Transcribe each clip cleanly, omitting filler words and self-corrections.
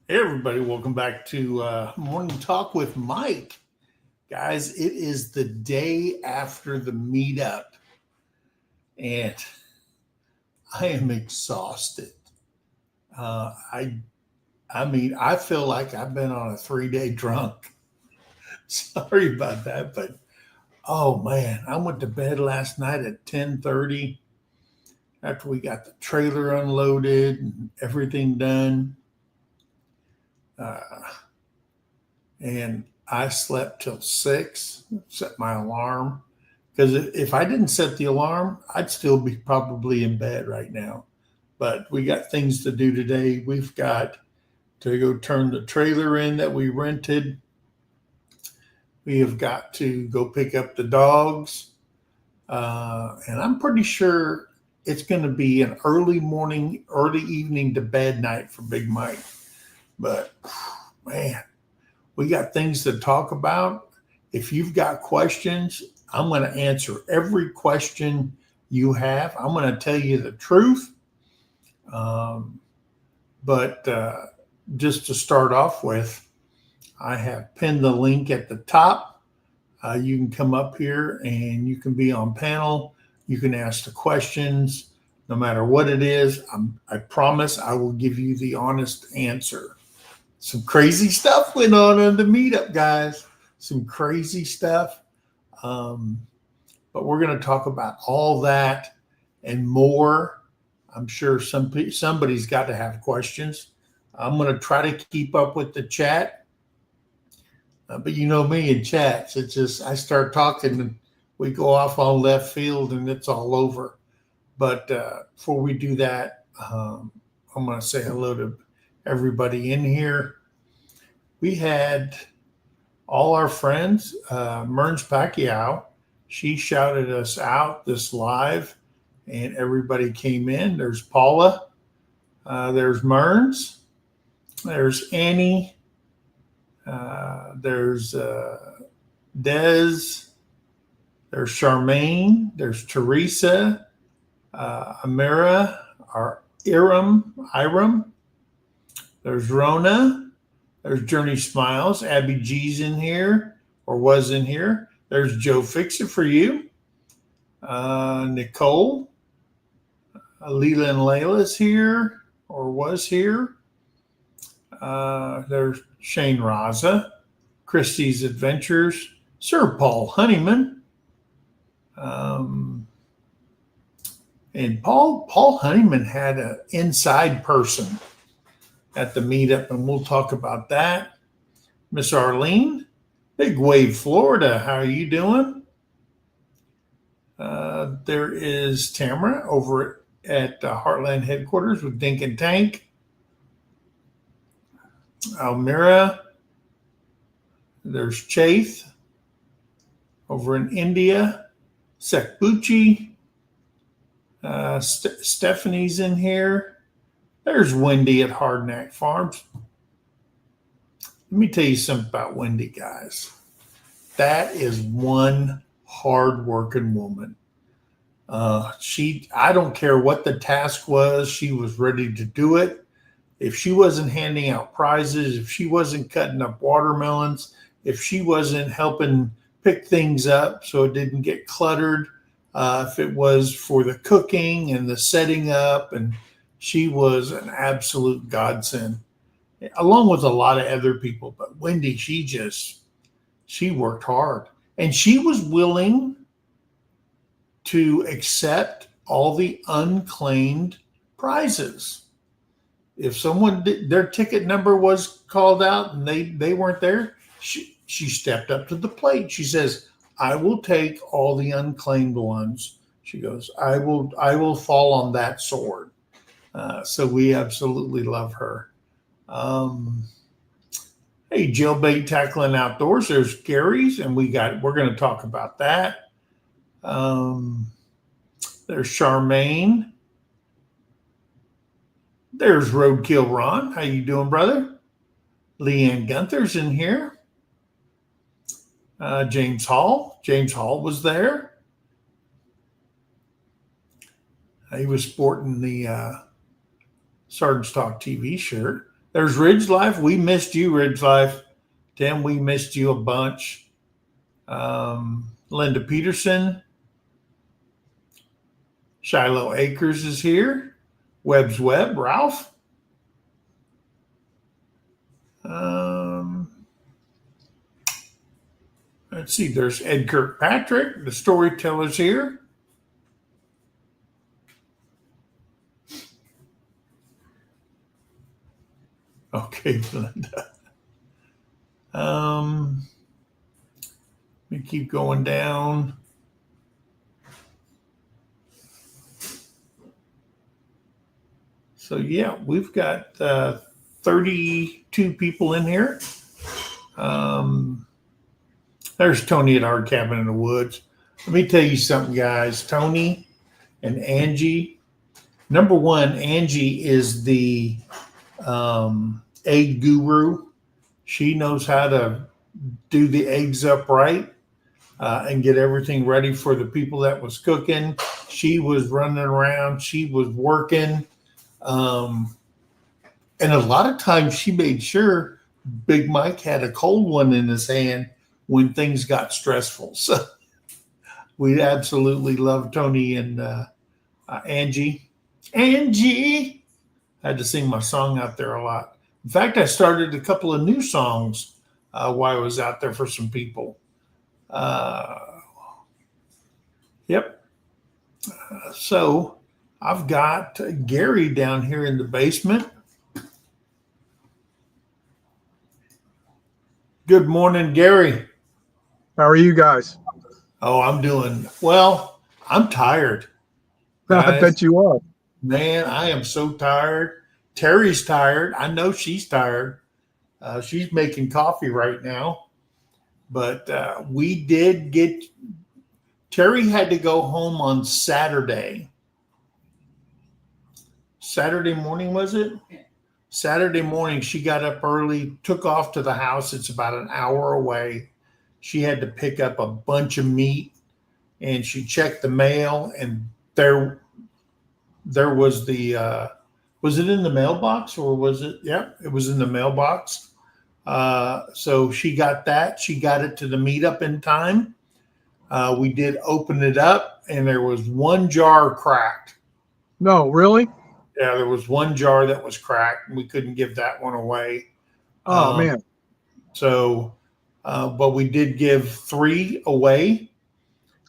Hey everybody, welcome back to Morning Talk with Mike. Guys, it is the day after the meetup and I am exhausted. Uh, I I feel like I've been on a 3-day drunk. Sorry about that, but oh man, I went to bed last night at 10:30 after we got the trailer unloaded and everything done. Uh, and I slept till 6, set my alarm. Because if I didn't set the alarm, I'd still be probably in bed right now. But we got things to do today. We've got to go turn the trailer in that we rented. We have got to go pick up the dogs. And I'm pretty sure it's going to be an early morning, early evening to bed night for Big Mike. But man, we got things to talk about. If you've got questions, I'm going to answer every question you have. I'm going to tell you the truth. But just to start off with, I have pinned the link at the top. You can come up here and you can be on panel. You can ask the questions, no matter what it is. I promise I will give you the honest answer. Some crazy stuff went on in the meetup, guys. Some crazy stuff. But we're going to talk about all that and more. I'm sure somebody's got to have questions. I'm going to try to keep up with the chat. But you know me in chats, it's just I start talking and we go off on left field and it's all over. But before we do that, I'm going to say hello to everybody in here. We had all our friends, Merns Pacquiao, she shouted us out this live and everybody came in. There's Paula, there's Merns, there's Annie, there's Des, there's Charmaine, there's Teresa, Amira, our Iram, there's Rona, there's Journey Smiles, Abby G's in here or was in here. There's Joe Fix It For You, Nicole, Leela and Layla's here or was here. There's Shane Raza, Christie's Adventures, Sir Paul Honeyman. And Paul Honeyman had an inside person at the meetup, and we'll talk about that. Miss Arlene, Big Wave, Florida, how are you doing? There is Tamara over at Heartland headquarters with Dink and Tank. Almira, there's Chaith over in India. Sekbuchi, Stephanie's in here. There's Wendy at Hardnack Farms. Let me tell you something about Wendy, guys. That is one hard-working woman. I don't care what the task was, she was ready to do it. If she wasn't handing out prizes, if she wasn't cutting up watermelons, if she wasn't helping pick things up so it didn't get cluttered, if it was for the cooking and the setting up, and she was an absolute godsend, along with a lot of other people. But Wendy, she worked hard, and she was willing to accept all the unclaimed prizes. If someone their ticket number was called out and they weren't there, she stepped up to the plate. She says, "I will take all the unclaimed ones." She goes, "I will fall on that sword." So we absolutely love her. Hey, Jailbait Tackling Outdoors. There's Gary's, and we're going to talk about that. There's Charmaine. There's Roadkill Ron. How you doing, brother? Leanne Gunther's in here. James Hall. James Hall was there. He was sporting the Sergeant's Talk TV shirt. There's Ridge Life. We missed you, Ridge Life. Tim, we missed you a bunch. Linda Peterson. Shiloh Acres is here. Webb's Web, Ralph. Let's see, there's Ed Kirkpatrick, the storyteller's here. Okay, Linda. Let me keep going down. So yeah, we've got 32 people in here. There's Tony at our cabin in the woods. Let me tell you something, guys. Tony and Angie. Number one, Angie is the egg guru. She knows how to do the eggs up right and get everything ready for the people that was cooking. She was running around. She was working. And a lot of times she made sure Big Mike had a cold one in his hand when things got stressful. So we absolutely love Tony and Angie. Angie! I had to sing my song out there a lot. In fact, I started a couple of new songs while I was out there for some people. Yep. So I've got Gary down here in the basement. Good morning, Gary. How are you guys? Oh, I'm doing well. I'm tired. I bet you are. Man, I am so tired. Terrie's tired. I know she's tired. She's making coffee right now. But we did get, Terrie had to go home on Saturday. Saturday morning, was it? Yeah. Saturday morning, she got up early, took off to the house. It's about an hour away. She had to pick up a bunch of meat, and she checked the mail, and there was the, was it in the mailbox or was it? Yeah, it was in the mailbox. So she got that. She got it to the meetup in time. We did open it up, and there was one jar cracked. No, really? Yeah, there was one jar that was cracked, and we couldn't give that one away. Oh, man. So, but we did give 3 away.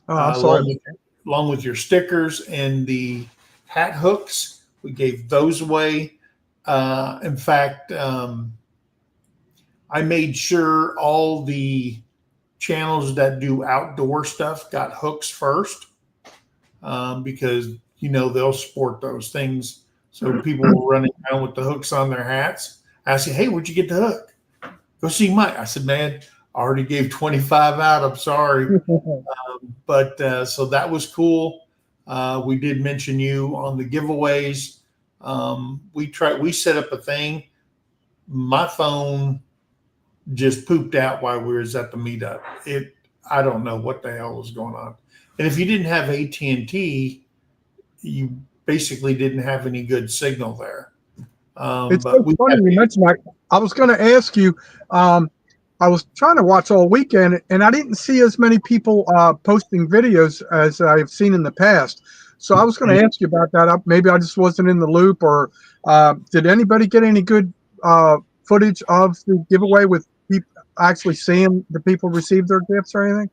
Oh, I'm sorry. Along with your stickers and the hat hooks. We gave those away. In fact, I made sure all the channels that do outdoor stuff got hooks first because, you know, they'll sport those things. So people were running around with the hooks on their hats. I said, hey, where'd you get the hook? Go see Mike. I said, man, I already gave 25 out. I'm sorry. But so that was cool. We did mention you on the giveaways. We set up a thing. My phone just pooped out while we was at the meetup. I don't know what the hell was going on. And if you didn't have AT&T, you basically didn't have any good signal there. It's so funny you mentioned that. I was going to ask you, I was trying to watch all weekend, and I didn't see as many people posting videos as I've seen in the past. So I was going to ask you about that. Maybe I just wasn't in the loop, or did anybody get any good footage of the giveaway with people actually seeing the people receive their gifts or anything?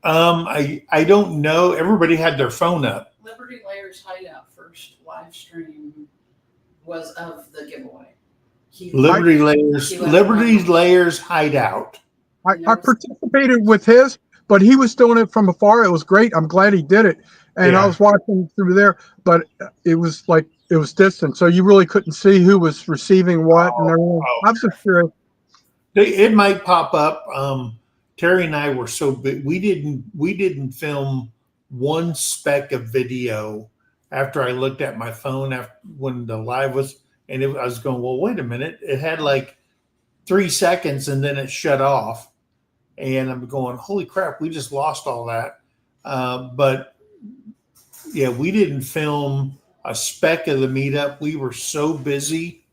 I don't know. Everybody had their phone up. Liberty Layers Hideout first live stream was of the giveaway. Liberty Layers Hideout. I participated with his, but he was doing it from afar. It was great. I'm glad he did it. And yeah. I was watching through there, but it was distant. So you really couldn't see who was receiving what and everything. I'm just curious. It might pop up. Terrie and I were so big. We didn't film one speck of video after I looked at my phone when the live was, and I was going, well, wait a minute. It had like 3 seconds and then it shut off. And I'm going, holy crap, we just lost all that. But yeah, we didn't film a speck of the meetup. We were so busy.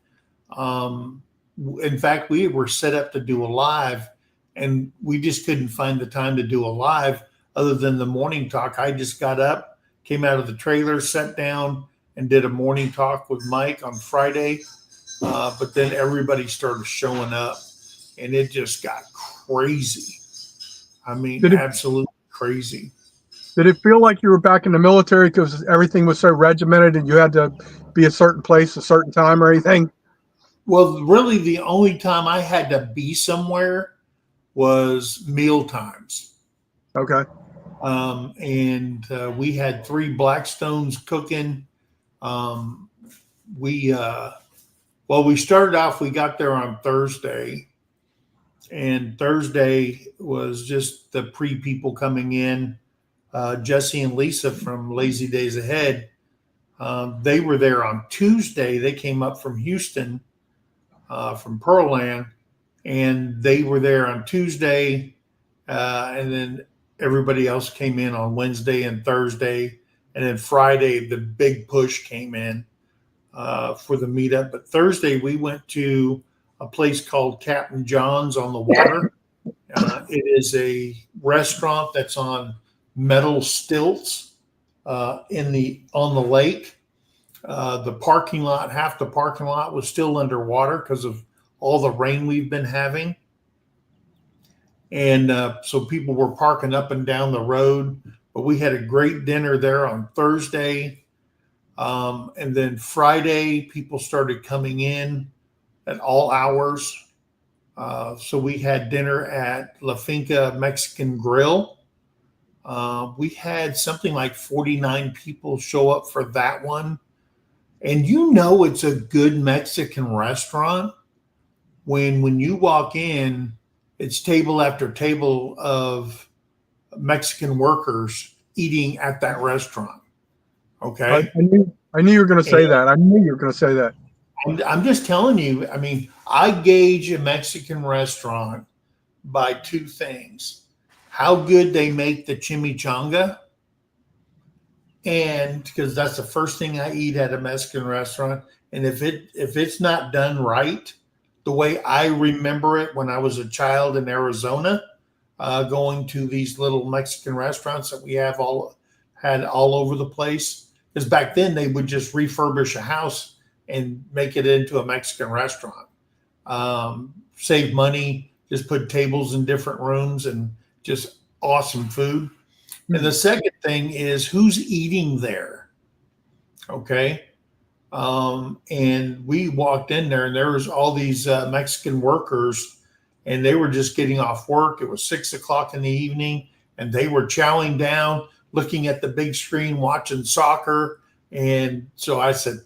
in fact, we were set up to do a live, and we just couldn't find the time to do a live other than the morning talk. I just got up, came out of the trailer, sat down, and did a morning talk with Mike on Friday. But then everybody started showing up, and it just got crazy. I mean, absolutely crazy. Did it feel like you were back in the military because everything was so regimented and you had to be a certain place, a certain time or anything? Well, really, the only time I had to be somewhere was meal times. Okay. And we had 3 Blackstones cooking. We started off, we got there on Thursday, and Thursday was just the people coming in. Jesse and Lisa from Lazy Days Ahead, they were there on Tuesday. They came up from Houston, from Pearland, and they were there on Tuesday. And then everybody else came in on Wednesday and Thursday. And then Friday, the big push came in for the meetup. But Thursday, we went to a place called Captain John's on the water. It is a restaurant that's on metal stilts on the lake. The parking lot, half the parking lot was still underwater because of all the rain we've been having. And so people were parking up and down the road. But we had a great dinner there on Thursday. And then Friday, people started coming in at all hours. So we had dinner at La Finca Mexican Grill. We had something like 49 people show up for that one. And it's a good Mexican restaurant when you walk in, it's table after table of Mexican workers eating at that restaurant. Okay. I knew you were going to say that. I knew you were going to say that. I'm just telling you, I mean, I gauge a Mexican restaurant by 2 things: how good they make the chimichanga, and because that's the first thing I eat at a Mexican restaurant. And if it's not done right, the way I remember it when I was a child in Arizona, going to these little Mexican restaurants that we had all over the place, because back then they would just refurbish a house and make it into a Mexican restaurant. Save money, just put tables in different rooms, and just awesome food. And the second thing is who's eating there. Okay. And we walked in there, and there was all these Mexican workers, and they were just getting off work. It was 6:00 in the evening, and they were chowing down, looking at the big screen, watching soccer. And so I said,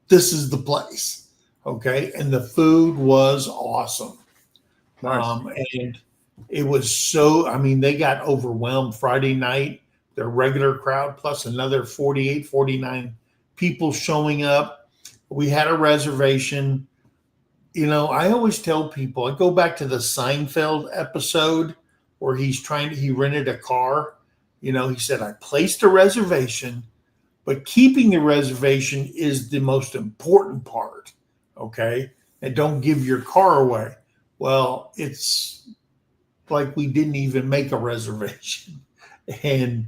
this is the place. Okay. And the food was awesome. Nice. And it was they got overwhelmed Friday night, their regular crowd, plus another 48, 49 people showing up. We had a reservation. I always tell people, I go back to the Seinfeld episode where he rented a car. He said, I placed a reservation, but keeping the reservation is the most important part. Okay. And don't give your car away. Well, it's like we didn't even make a reservation. And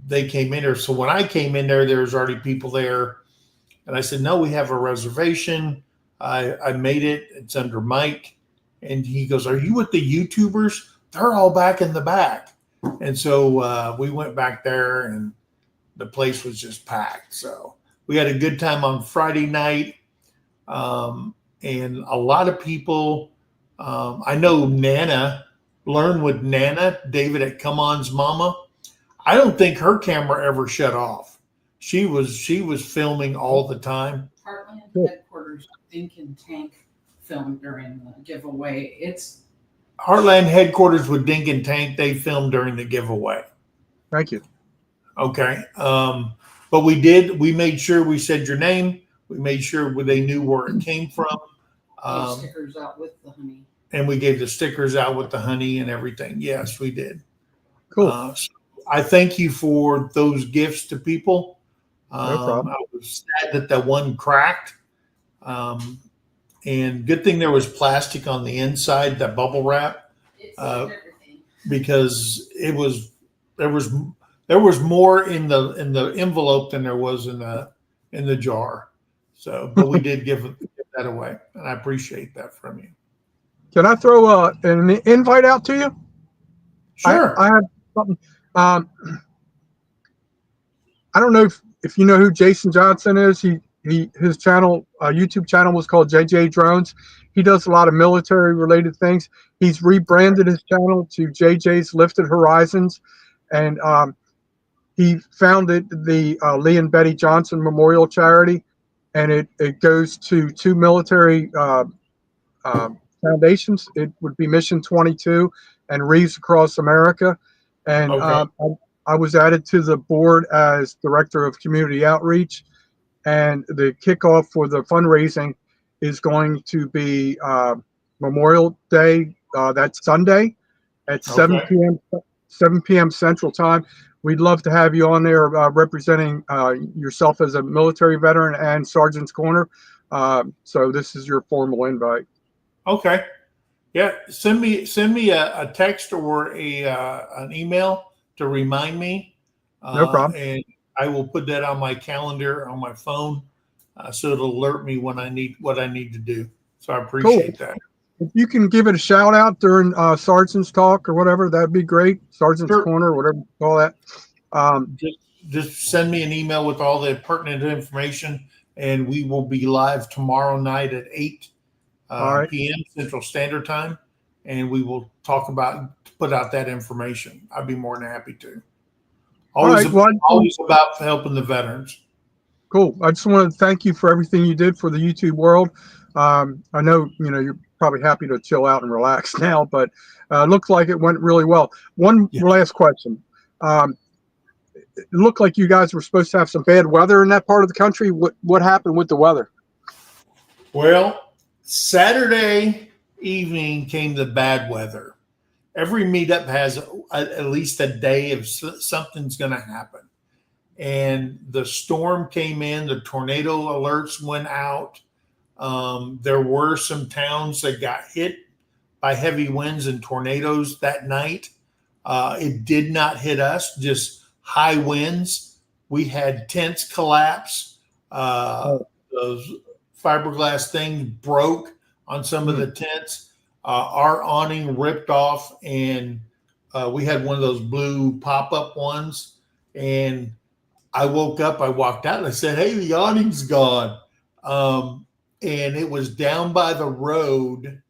they came in there. So when I came in there, there was already people there. And I said, no, we have a reservation. I made it. It's under Mike. And he goes, are you with the YouTubers? They're all back in the back. And so we went back there, and the place was just packed. So we had a good time on Friday night. And a lot of people, I know Nana, Learn with Nana, David at Come On's mama. I don't think her camera ever shut off. She was filming all the time. Heartland headquarters, Think and Tank filmed during the giveaway. It's Heartland headquarters with Dink and Tank. They filmed during the giveaway. Thank you. Okay. But we made sure we said your name. We made sure they knew where it came from. stickers out with the honey. And we gave the stickers out with the honey and everything. Yes, we did. Cool. So I thank you for those gifts to people. No problem. I was sad that the one cracked. And good thing there was plastic on the inside, that bubble wrap, It saved everything. because there was more in the envelope than there was in the jar. So, but we did give that away, and I appreciate that from you. Can I throw an invite out to you? Sure. I have something. I don't know if you know who Jason Johnson is. His channel, YouTube channel, was called JJ Drones. He does a lot of military related things. He's rebranded his channel to JJ's Lifted Horizons, and he founded the Lee and Betty Johnson Memorial Charity, and it goes to two military foundations. It would be Mission 22 and Reefs Across America, and Okay. I was added to the board as director of community outreach, and the kickoff for the fundraising is going to be Memorial Day. That's Sunday at 7 Okay. p.m. 7 p.m. Central Time. We'd love to have you on there representing yourself as a military veteran and Sergeant's Corner. So this is your formal invite. Okay. Yeah. Send me a text or an email to remind me. No problem. And I will put that on my calendar on my phone, so it'll alert me when I need what I need to do. So I appreciate that. If you can give it a shout out during Sergeant's Talk or whatever, that'd be great. Sergeant's Sure. Corner, whatever you call that. Just send me an email with all the pertinent information, and we will be live tomorrow night at 8 right. p.m. Central Standard Time, and we will put out that information. I'd be more than happy to. Always about helping the veterans. Cool. I just want to thank you for everything you did for the YouTube world. I know you're probably happy to chill out and relax now, but it looks like it went really well. One last question. It looked like you guys were supposed to have some bad weather in that part of the country. What happened with the weather? Well, Saturday evening came the bad weather. Every meetup has at least a day of something's going to happen. And the storm came in, the tornado alerts went out. There were some towns that got hit by heavy winds and tornadoes that night. It did not hit us, just high winds. We had tents collapse. Those fiberglass things broke on some of the tents. Our awning ripped off, and we had one of those blue pop-up ones. And I woke up, I walked out, and I said, "Hey, the awning's gone." And it was down by the road,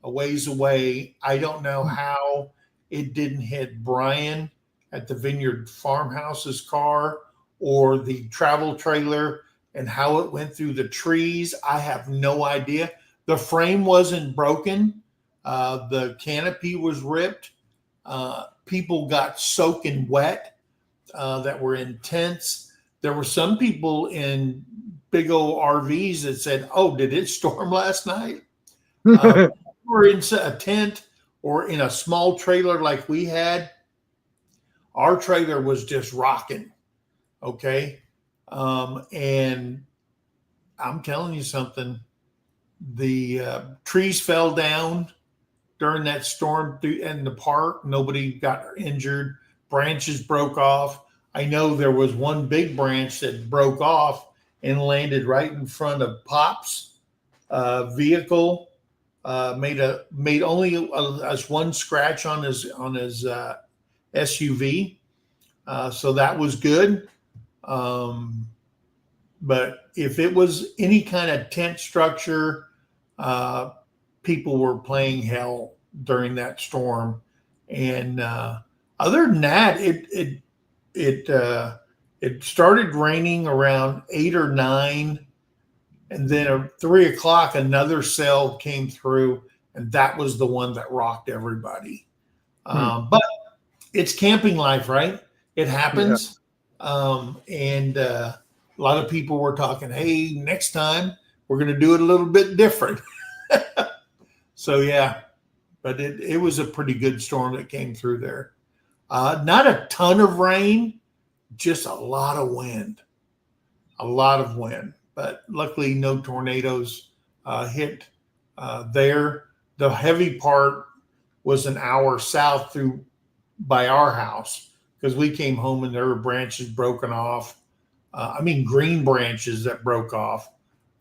a ways away. I don't know how it didn't hit Brian at the Vineyard Farmhouse's car or the travel trailer, and how it went through the trees. I have no idea. The frame wasn't broken. The canopy was ripped. People got soaking wet that were in tents. There were some people in big old RVs that said, "Oh, did it storm last night?" Or in a tent or in a small trailer like we had. Our trailer was just rocking. Okay. And I'm telling you something, the trees fell down during that storm in the park. Nobody got injured. Branches broke off. I know there was one big branch that broke off and landed right in front of Pop's vehicle. Made only one scratch on his SUV. So that was good. But if it was any kind of tent structure, people were playing hell during that storm. And other than that, it started raining around 8 or 9, and then at 3 o'clock, another cell came through, and that was the one that rocked everybody. But it's camping life, right? It happens. Yeah. And a lot of people were talking, "Hey, next time we're going to do it a little bit different." So yeah, but it was a pretty good storm that came through there. Not a ton of rain, just a lot of wind, but luckily no tornadoes hit there. The heavy part was an hour south through by our house, because we came home and there were branches broken off. Green branches that broke off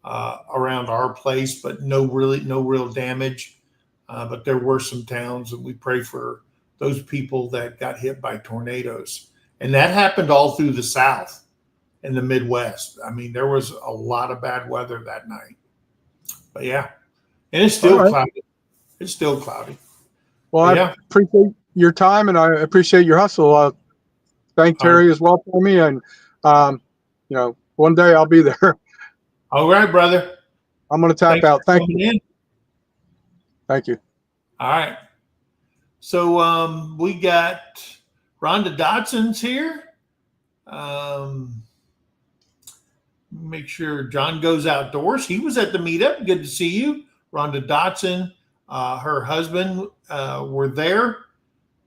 around our place, but no real damage. But there were some towns, and we pray for those people that got hit by tornadoes. And that happened all through the South and the Midwest. I mean, there was a lot of bad weather that night. But yeah, and it's still cloudy. It's still cloudy. Well, I appreciate your time, and I appreciate your hustle. Thank Terry as well for me, and one day I'll be there. All right, brother. I'm going to tap out. Thank you. Thank you. All right. So we got Rhonda Dotson's here. Make sure John Goes Outdoors. He was at the meetup. Good to see you. Rhonda Dotson, her husband were there.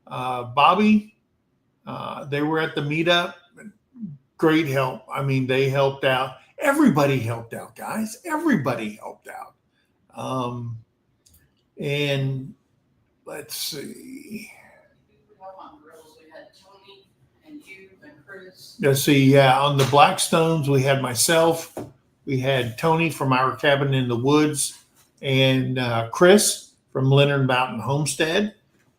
Bobby, they were at the meetup. Great help. I mean, they helped out. Everybody helped out, guys. Everybody helped out. And let's see. We had Tony and you and Chris. Let's see. Yeah, on the Blackstones, we had myself. We had Tony from Our Cabin in the Woods, and Chris from Leonard Mountain Homestead.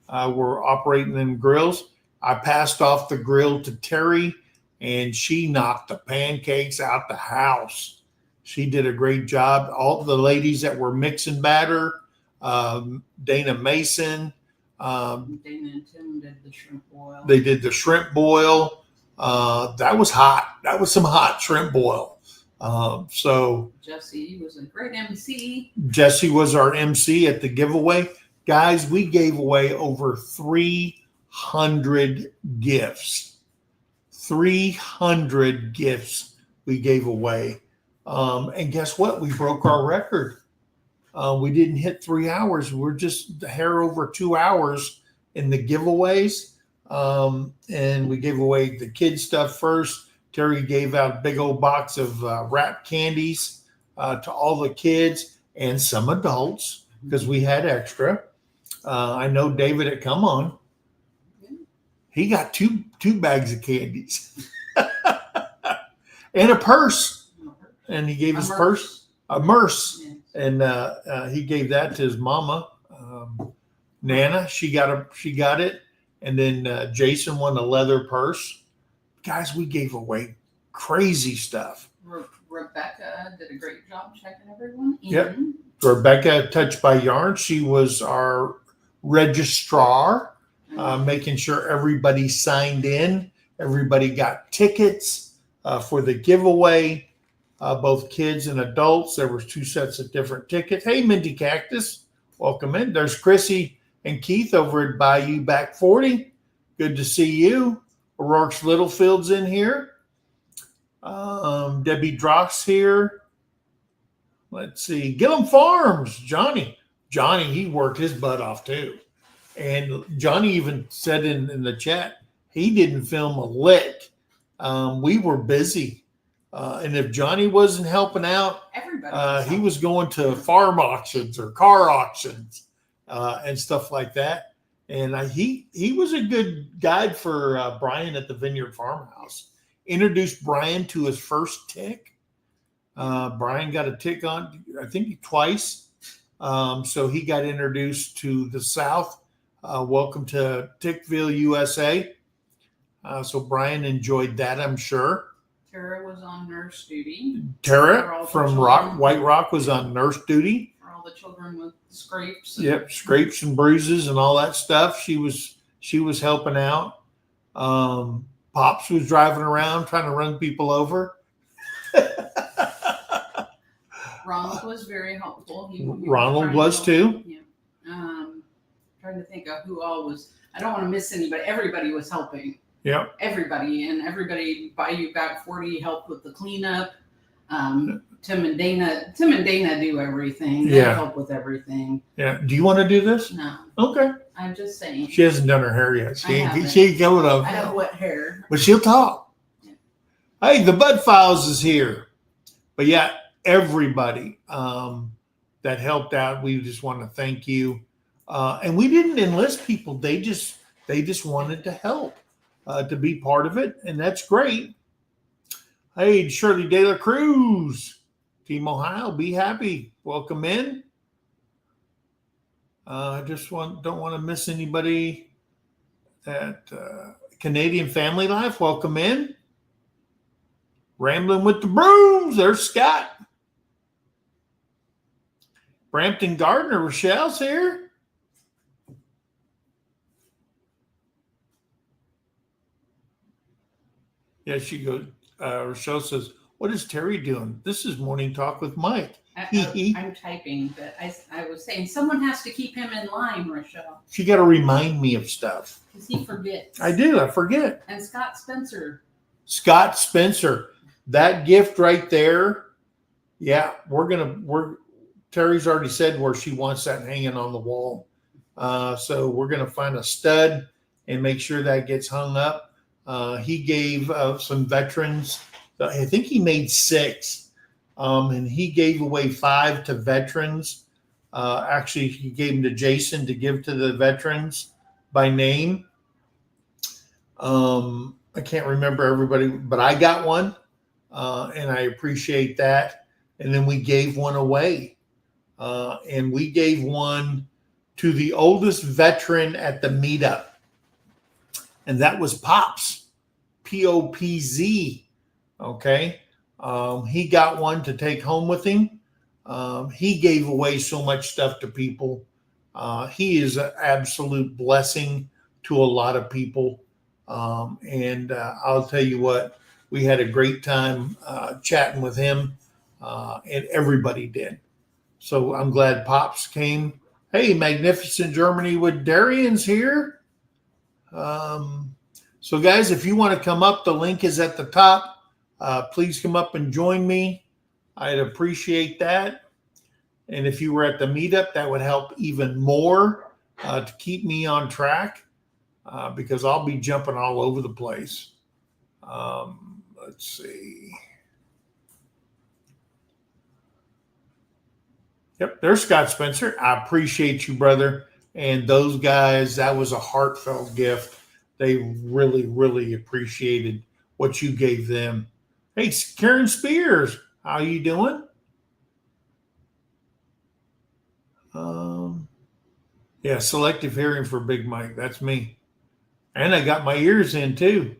Were operating them grills. I passed off the grill to Terry, and she knocked the pancakes out the house. She did a great job. All the ladies that were mixing batter, Dana Mason. Dana and Tim did the shrimp boil. They did the shrimp boil. That was hot. That was some hot shrimp boil. So Jesse was a great MC. Jesse was our MC at the giveaway. Guys, we gave away over 300 gifts. 300 gifts we gave away. And guess what? We broke our record. We didn't hit 3 hours. We're just a hair over 2 hours in the giveaways. And we gave away the kids stuff first. Terry gave out a big old box of wrapped candies to all the kids and some adults, because we had extra. I know David at Come On. He got two bags of candies and a purse. And he gave his purse, a merce. Yes. And he gave that to his mama, Nana. She got it. And then Jason won a leather purse. Guys, we gave away crazy stuff. Rebecca did a great job checking everyone in. Yep. Rebecca, Touched by Yarn. She was our registrar, making sure everybody signed in. Everybody got tickets for the giveaway, both kids and adults. There was 2 sets of different tickets. Hey, Minty Cactus, welcome in. There's Chrissy and Keith over at Bayou Back 40. Good to see you. O'Rourke's Littlefield's in here. Debbie Dross here. Let's see. Gillum Farms, Johnny, he worked his butt off too. And Johnny even said in the chat, he didn't film a lick. We were busy. And if Johnny wasn't helping out, he was going to farm auctions or car auctions and stuff like that. And he was a good guide for Brian at the Vineyard Farmhouse. Introduced Brian to his first tick. Brian got a tick on, I think, twice. So he got introduced to the South. Welcome to Tickville, USA. So Brian enjoyed that, I'm sure. Tara was on nurse duty. Tara from White Rock was on nurse duty. For all the children with scrapes. Yep, scrapes and bruises and all that stuff. She was helping out. Pops was driving around trying to run people over. Ronald was very helpful. Ronald was too. Yeah. Trying to think of who all was. I don't want to miss anybody. Everybody was helping. Yeah. Everybody Bayou Back 40 helped with the cleanup. Tim and Dana do everything. They help with everything. Yeah. Do you want to do this? No. Okay. I'm just saying. She hasn't done her hair yet. She ain't coming up. I have wet hair. But she'll talk. Yeah. Hey, the Bud Files is here. But yeah, everybody. that helped out. We just want to thank you. And we didn't enlist people. They just wanted to help, to be part of it. And that's great. Hey, Shirley De La Cruz, Team Ohio, be happy. Welcome in. Don't want to miss anybody at Canadian Family Life. Welcome in. Rambling with the Brooms. There's Scott. Brampton Gardner, Rochelle's here. Yeah, she goes. Rochelle says, "What is Terry doing? This is Morning Talk with Mike." I'm typing, but I was saying someone has to keep him in line, Rochelle. She got to remind me of stuff. Because he forgets. I do. I forget. And Scott Spencer. Scott Spencer. That gift right there. Yeah, Terry's already said where she wants that hanging on the wall. So we're going to find a stud and make sure that gets hung up. He gave some veterans, I think he made 6, and he gave away 5 to veterans. Actually, he gave them to Jason to give to the veterans by name. I can't remember everybody, but I got one, and I appreciate that. And then we gave one away, and we gave one to the oldest veteran at the meetup. And that was Pops, Popz. Okay. He got one to take home with him. He gave away so much stuff to people. He is an absolute blessing to a lot of people. And I'll tell you what, we had a great time chatting with him, and everybody did. So I'm glad Pops came. Hey, Magnificent Germany with Darian's here. So guys, if you want to come up, the link is at the top. Please come up and join me. I'd appreciate that. And if you were at the meetup, that would help even more to keep me on track, because I'll be jumping all over the place. Let's see. Yep, there's Scott Spencer. I appreciate you, brother. And those guys, that was a heartfelt gift. They really, really appreciated what you gave them. Hey, Karen Spears, how you doing? Yeah, selective hearing for Big Mike. That's me. And I got my ears in too.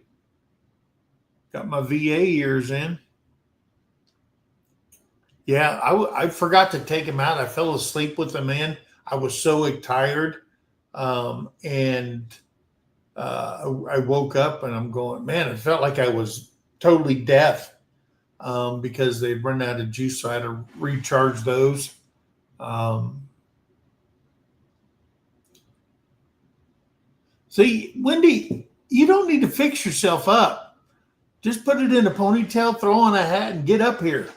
Got my VA ears in. Yeah, I forgot to take them out. I fell asleep with them in. I was so tired. And I woke up and I'm going, man, it felt like I was totally deaf, because they'd run out of juice. So I had to recharge those. See, Wendy, you don't need to fix yourself up. Just put it in a ponytail, throw on a hat, and get up here.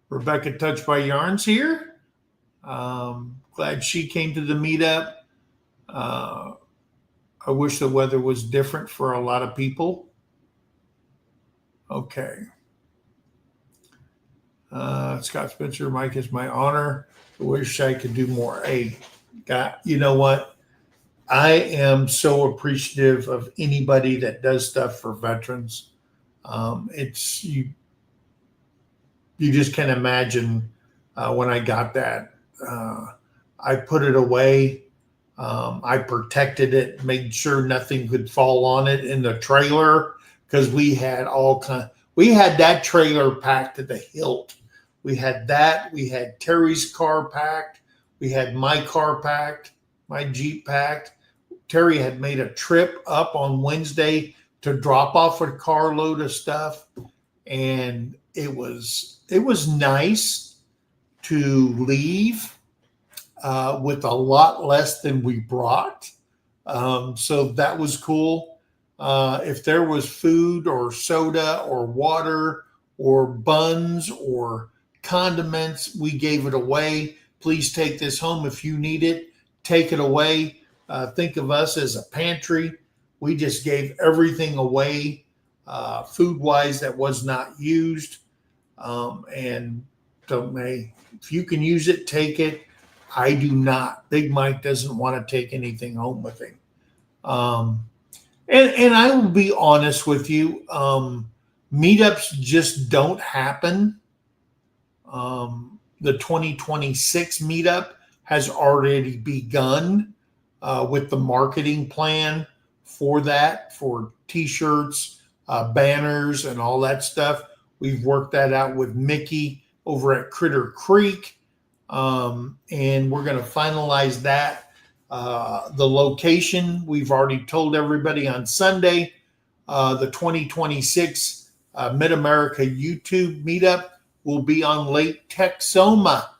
Rebecca Touched by Yarns here. Glad she came to the meetup. I wish the weather was different for a lot of people. Okay. Scott Spencer, Mike, is my honor. I wish I could do more. Hey, God, you know what? I am so appreciative of anybody that does stuff for veterans. It's you just can't imagine when I got that. I put it away. I protected it, made sure nothing could fall on it in the trailer, because we had that trailer packed to the hilt. We had that. We had Terry's car packed. We had my car packed, my Jeep packed. Terry had made a trip up on Wednesday to drop off a carload of stuff. And it was nice to leave with a lot less than we brought. So that was cool. If there was food or soda or water or buns or condiments, we gave it away. Please take this home if you need it. Take it away. Think of us as a pantry. We just gave everything away, food-wise, that was not used. And Hey, if you can use it, take it. I do not. Big Mike doesn't want to take anything home with him. And I will be honest with you, meetups just don't happen. The 2026 meetup has already begun with the marketing plan for that, for t-shirts, banners, and all that stuff. We've worked that out with Mickey over at Critter Creek, and we're going to finalize that. The location, we've already told everybody on Sunday, the 2026 Mid-America YouTube Meetup will be on Lake Texoma.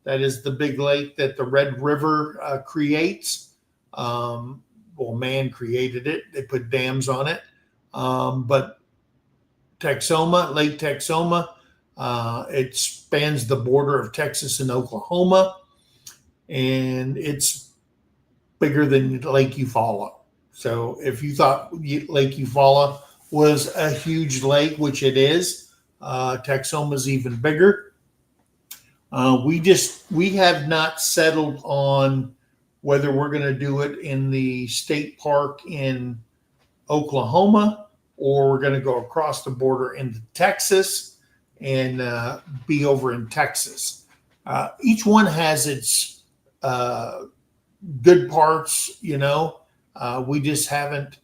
That is the big lake that the Red River creates. Man created it. They put dams on it. But Texoma, Lake Texoma, it spans the border of Texas and Oklahoma, and it's bigger than Lake Eufaula. So if you thought Lake Eufaula was a huge lake, which it is, Texoma is even bigger. We have not settled on whether we're going to do it in the state park in Oklahoma or we're going to go across the border into Texas and be over in Texas. Each one has its good parts, we just haven't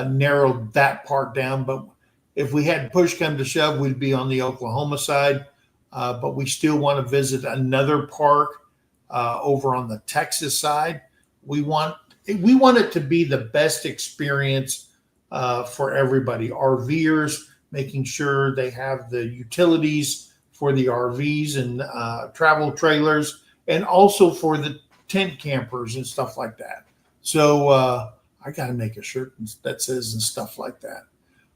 narrowed that part down. But if we had push come to shove, we'd be on the Oklahoma side. But we still want to visit another park over on the Texas side. We want it to be the best experience for everybody. RVers, making sure they have the utilities for the RVs and travel trailers, and also for the tent campers and stuff like that. So I got to make a shirt that says and stuff like that.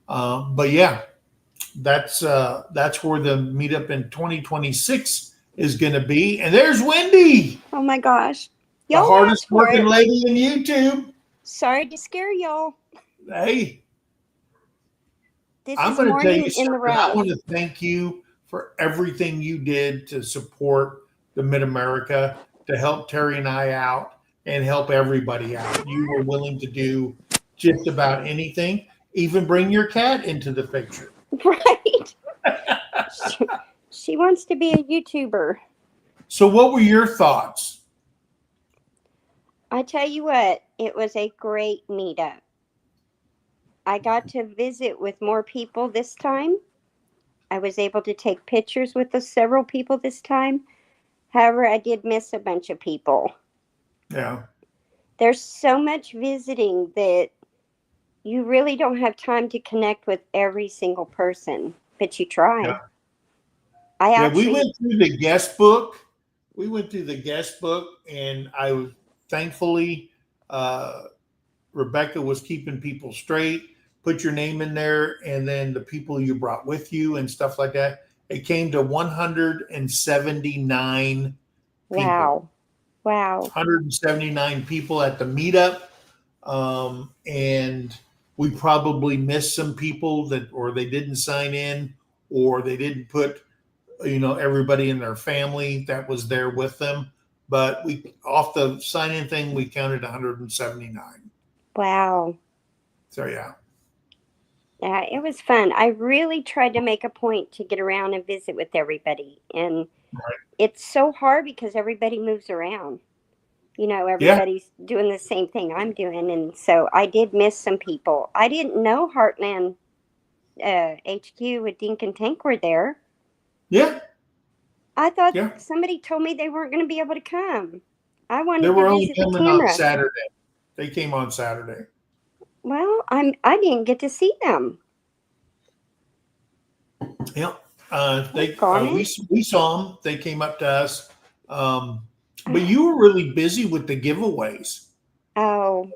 But yeah, that's where the meetup in 2026 is going to be. And there's Wendy. Oh my gosh. The hardest working lady in YouTube. Sorry to scare y'all. Hey, This I'm is going to tell morning you in the something. I rough. want to thank you for everything you did to support the Mid-America, to help Terrie and I out and help everybody out. You were willing to do just about anything, even bring your cat into the picture. Right. She wants to be a YouTuber. So what were your thoughts? I tell you what, it was a great meetup. I got to visit with more people this time. I was able to take pictures with several people this time. However, I did miss a bunch of people. Yeah. There's so much visiting that you really don't have time to connect with every single person, but you try. Yeah. We went through the guest book. And I was thankfully Rebecca was keeping people straight. Put your name in there, and then the people you brought with you and stuff like that. It came to 179 people. Wow. 179 people at the meetup. And we probably missed some people or they didn't sign in, or they didn't put, everybody in their family that was there with them. But off the sign-in thing, we counted 179. Wow. So, yeah. Yeah, it was fun. I really tried to make a point to get around and visit with everybody. And It's so hard because everybody moves around. Everybody's doing the same thing I'm doing. And so I did miss some people. I didn't know Heartland HQ with Dink and Tank were there. Yeah. I thought somebody told me they weren't going to be able to come. I wanted to visit the camera. They were only coming on Saturday. They came on Saturday. Well, I didn't get to see them. Yeah, we saw them. They came up to us, but you were really busy with the giveaways. Oh.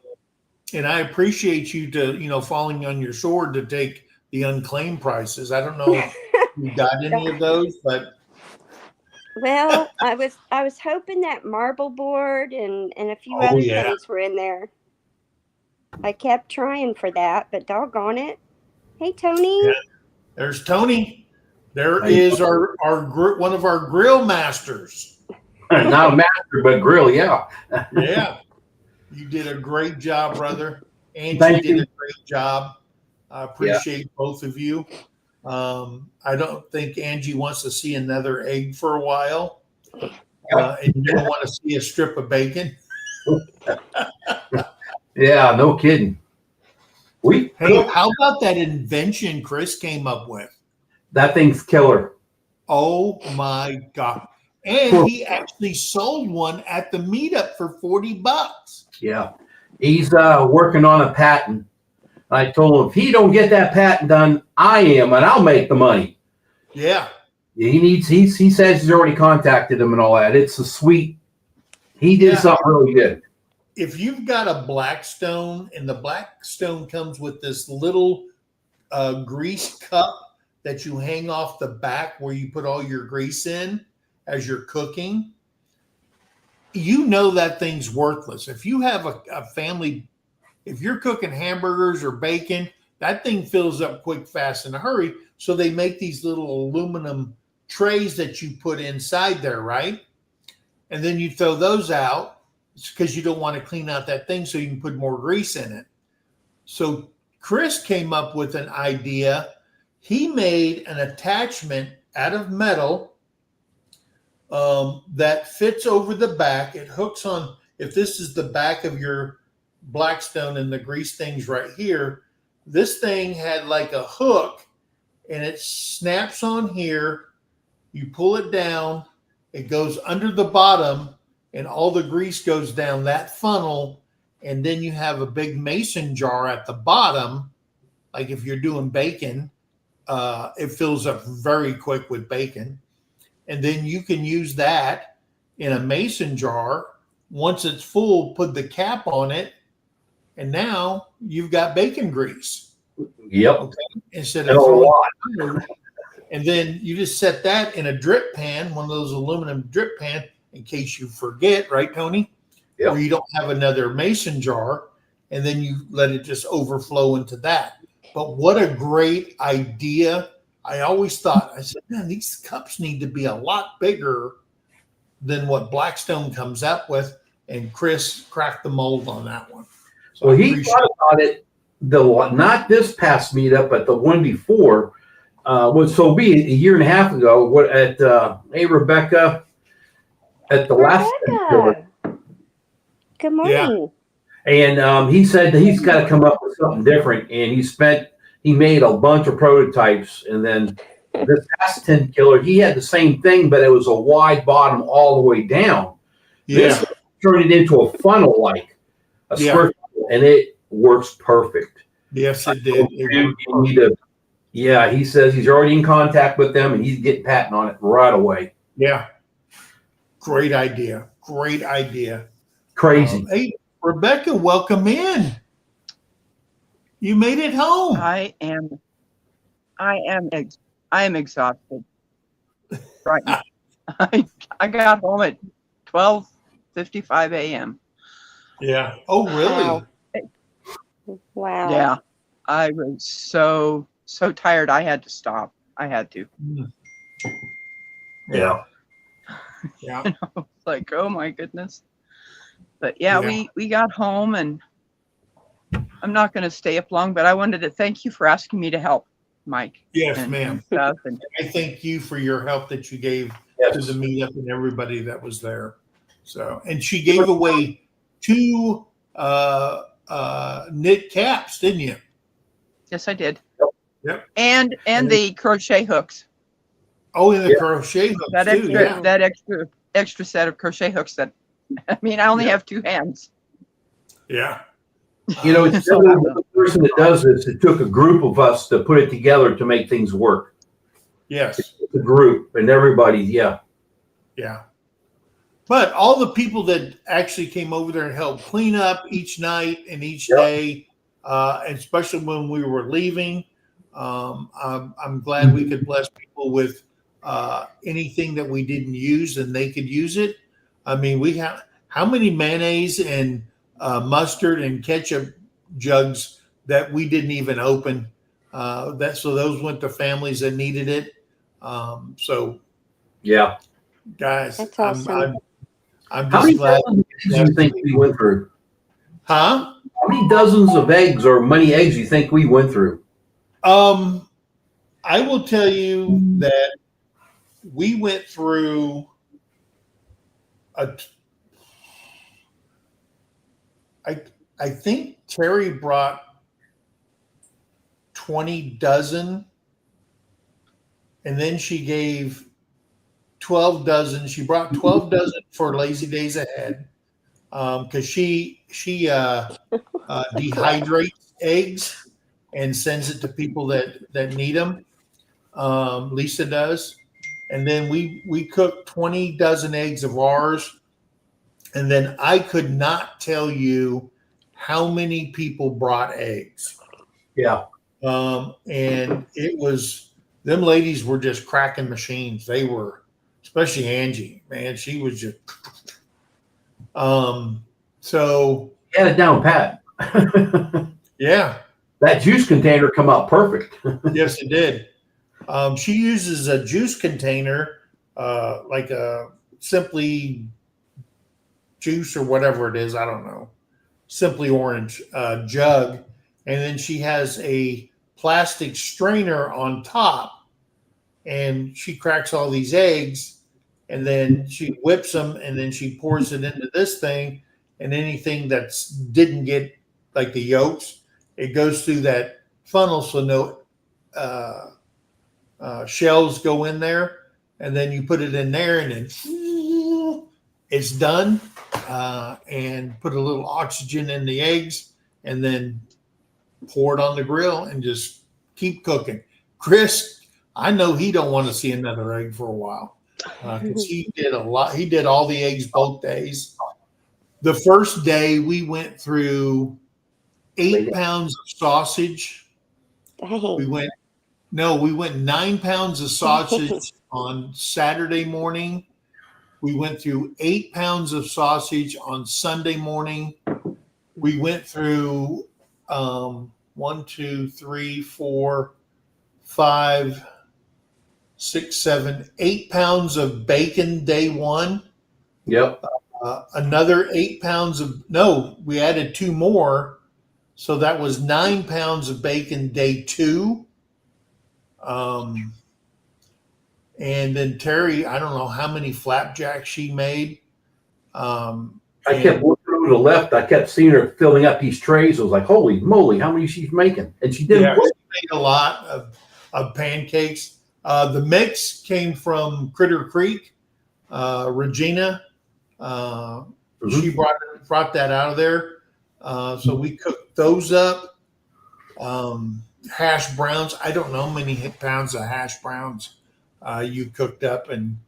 And I appreciate you falling on your sword to take the unclaimed prizes. I don't know if you got any of those, but. Well, I was hoping that marble board and a few other things were in there. I kept trying for that, but doggone it. Hey, Tony. Yeah. There's Tony. There is one of our grill masters. Not a master, but grill, yeah. Yeah. You did a great job, brother. Angie Thank did you. a great job. I appreciate both of you. I don't think Angie wants to see another egg for a while. And you don't want to see a strip of bacon. Yeah, no kidding. Hey, how about that invention Chris came up with? That thing's killer. Oh my God. And he actually sold one at the meetup for $40. Yeah. He's working on a patent. I told him, if he don't get that patent done, I am, and I'll make the money. Yeah. He says he's already contacted him and all that. It's a sweet. He did something really good. If you've got a Blackstone, and the Blackstone comes with this little grease cup that you hang off the back where you put all your grease in as you're cooking, you know that thing's worthless. If you have a family, if you're cooking hamburgers or bacon, that thing fills up quick, fast, in a hurry. So they make these little aluminum trays that you put inside there, right? And then you throw those out because you don't want to clean out that thing so you can put more grease in it. So Chris came up with an idea. He made an attachment out of metal that fits over the back. It hooks on, if this is the back of your Blackstone and the grease thing's right here, this thing had like a hook and it snaps on here. You pull it down, it goes under the bottom, and all the grease goes down that funnel. And then you have a big mason jar at the bottom. Like if you're doing bacon, it fills up very quick with bacon. And then you can use that in a mason jar. Once it's full, put the cap on it, and now you've got bacon grease. Yep. Okay. Instead of throwing, and then you just set that in a drip pan, one of those aluminum drip pan, in case you forget, right, Tony? Yep. Or you don't have another mason jar, and then you let it just overflow into that. But what a great idea. I always thought, I said, man, these cups need to be a lot bigger than what Blackstone comes up with. And Chris cracked the mold on that one. So well, he thought about it, not this past meetup, but the one before, was so be a year and a half ago, hey, Rebecca, at the last. Good morning. Yeah. And he said that he's got to come up with something different. And he made a bunch of prototypes. And then this past 10 killer, he had the same thing, but it was a wide bottom all the way down. Yeah. This turned it into a funnel, like a square funnel, and it works perfect. Yes, it did. Yeah, he says he's already in contact with them, and he's getting patent on it right away. Yeah. Great idea. Great idea. Crazy. Hey, Rebecca, welcome in. You made it home. I am exhausted right now. I got home at 12:55 a.m. Yeah. Oh, really? Wow. Yeah. I was so tired. I had to stop. I had to. Yeah. Yeah. You know, like, oh my goodness. But yeah, we got home, and I'm not going to stay up long, but I wanted to thank you for asking me to help, Mike. Yes, ma'am. And I thank you for your help that you gave to the meetup and everybody that was there. So, and she gave away 2 knit caps, didn't you? yes, I did. Yep. And the crochet hooks. Oh, and the crochet hooks That extra set of crochet hooks that, I mean, I only have 2 hands. Yeah. You know, it's the person that does this, it took a group of us to put it together to make things work. Yes. It's a group, and everybody, yeah. But all the people that actually came over there and helped clean up each night and each day, and especially when we were leaving, I'm glad we could bless people with anything that we didn't use and they could use it. I mean, we have how many mayonnaise and mustard and ketchup jugs that we didn't even open. So those went to families that needed it. So Yeah. guys, That's awesome. I'm How just many glad. dozens of eggs do you think we went through? Huh? How many dozens of eggs or many eggs do you think we went through? I will tell you that we went through I think Terry brought 20 dozen, and then she gave 12 dozen. She brought 12 dozen for Lazy Days Ahead, because she dehydrates eggs and sends it to people that need them. Lisa does, and then we cooked 20 dozen eggs of ours, and then I could not tell you how many people brought eggs. Yeah. And it was, them ladies were just cracking machines. They were, especially Angie, man, she was just, so Had it down pat. yeah. That juice container come out perfect. Yes, it did. She uses a juice container, like a Simply Juice or whatever it is. I don't know. Simply Orange jug. And then she has a plastic strainer on top, and she cracks all these eggs, and then she whips them, and then she pours it into this thing, and anything that's didn't get like the yolks, it goes through that funnel so no shells go in there, and then you put it in there, and then it's done. And put a little oxygen in the eggs, and then pour it on the grill and just keep cooking. Chris, I know he don't want to see another egg for a while, because he did a lot. He did all the eggs both days. The first day we went through 8 pounds of sausage. Dang. We went 9 pounds of sausage on Saturday morning. We went through 8 pounds of sausage on Sunday morning. We went through 1, 2, 3, 4, 5, 6, 7, 8 pounds of bacon day one. Yep. Another 8 pounds of, no, we added 2 more. So that was 9 pounds of bacon day two. And then Terry, I don't know how many flapjacks she made. I kept looking over to the left. I kept seeing her filling up these trays. I was like, holy moly, how many she's making? And she didn't. Yeah, she made a lot of pancakes. The mix came from Critter Creek. Regina, she brought that out of there. So we cooked those up. Hash browns. I don't know how many pounds of hash browns you cooked up and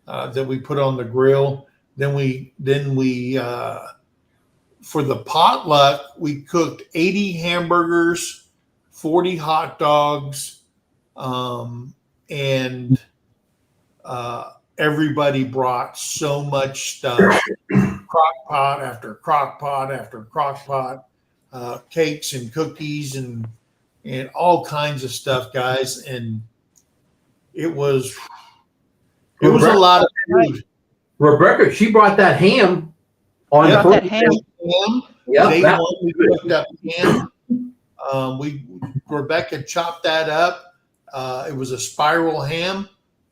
that we put on the grill. Then we for the potluck, we cooked 80 hamburgers, 40 hot dogs, and everybody brought so much stuff. Crock pot after crock pot after crock pot, cakes and cookies and all kinds of stuff, guys. And it was a lot of food. Rebecca, she brought that ham on Yeah, the that ham. Yeah, Day that one, we cooked up ham. Rebecca chopped that up. It was a spiral ham,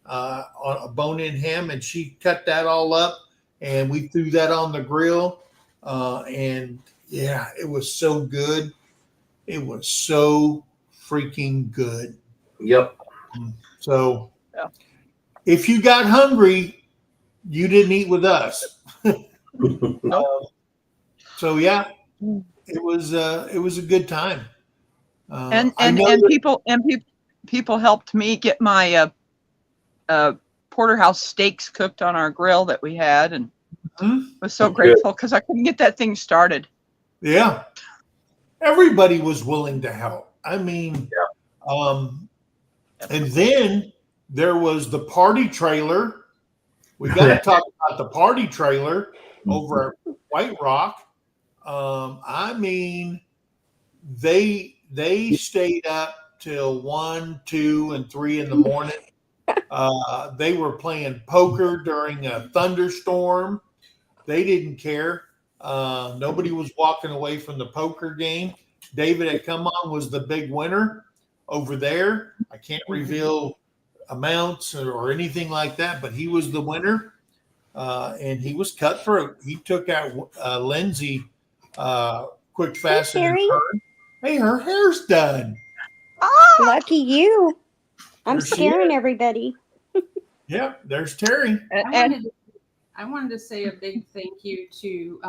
on a bone-in ham, and she cut that all up, and we threw that on the grill. And yeah, it was so good. It was so freaking good. Yep. So Yeah. if you got hungry, you didn't eat with us. So yeah, it was a good time. And I know people helped me get my porterhouse steaks cooked on our grill that we had, and was so grateful because I couldn't get that thing started. Yeah, everybody was willing to help. I mean, and then there was the party trailer. We got to talk about the party trailer over at White Rock. I mean, they stayed up till 1, 2, and 3 in the morning They were playing poker during a thunderstorm. They didn't care. Nobody was walking away from the poker game. David had come on, was the big winner over there. I can't reveal amounts or anything like that, but he was the winner. And he was cutthroat. He took out Lindsay quick, fast, and in Terry. turn. Hey, her hair's done. Lucky you. I'm There she scaring is. everybody. Yep, there's Terry. I wanted to say a big thank you to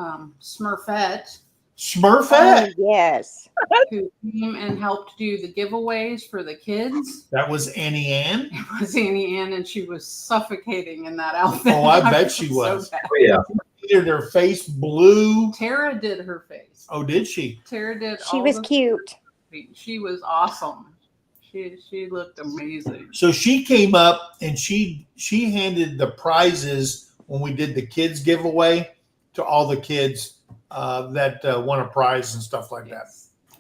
Smurfette, Smurfette. Oh, yes. who came and helped do the giveaways for the kids. That was Annie Ann. It was Annie Ann, and she was suffocating in that outfit. Oh, I bet she was. bad. Oh, yeah. Either their face blue. Tara did her face. Oh, did she? Tara did. She all was the- cute. She was awesome. She looked amazing. So she came up and she handed the prizes when we did the kids giveaway to all the kids that won a prize and stuff like that,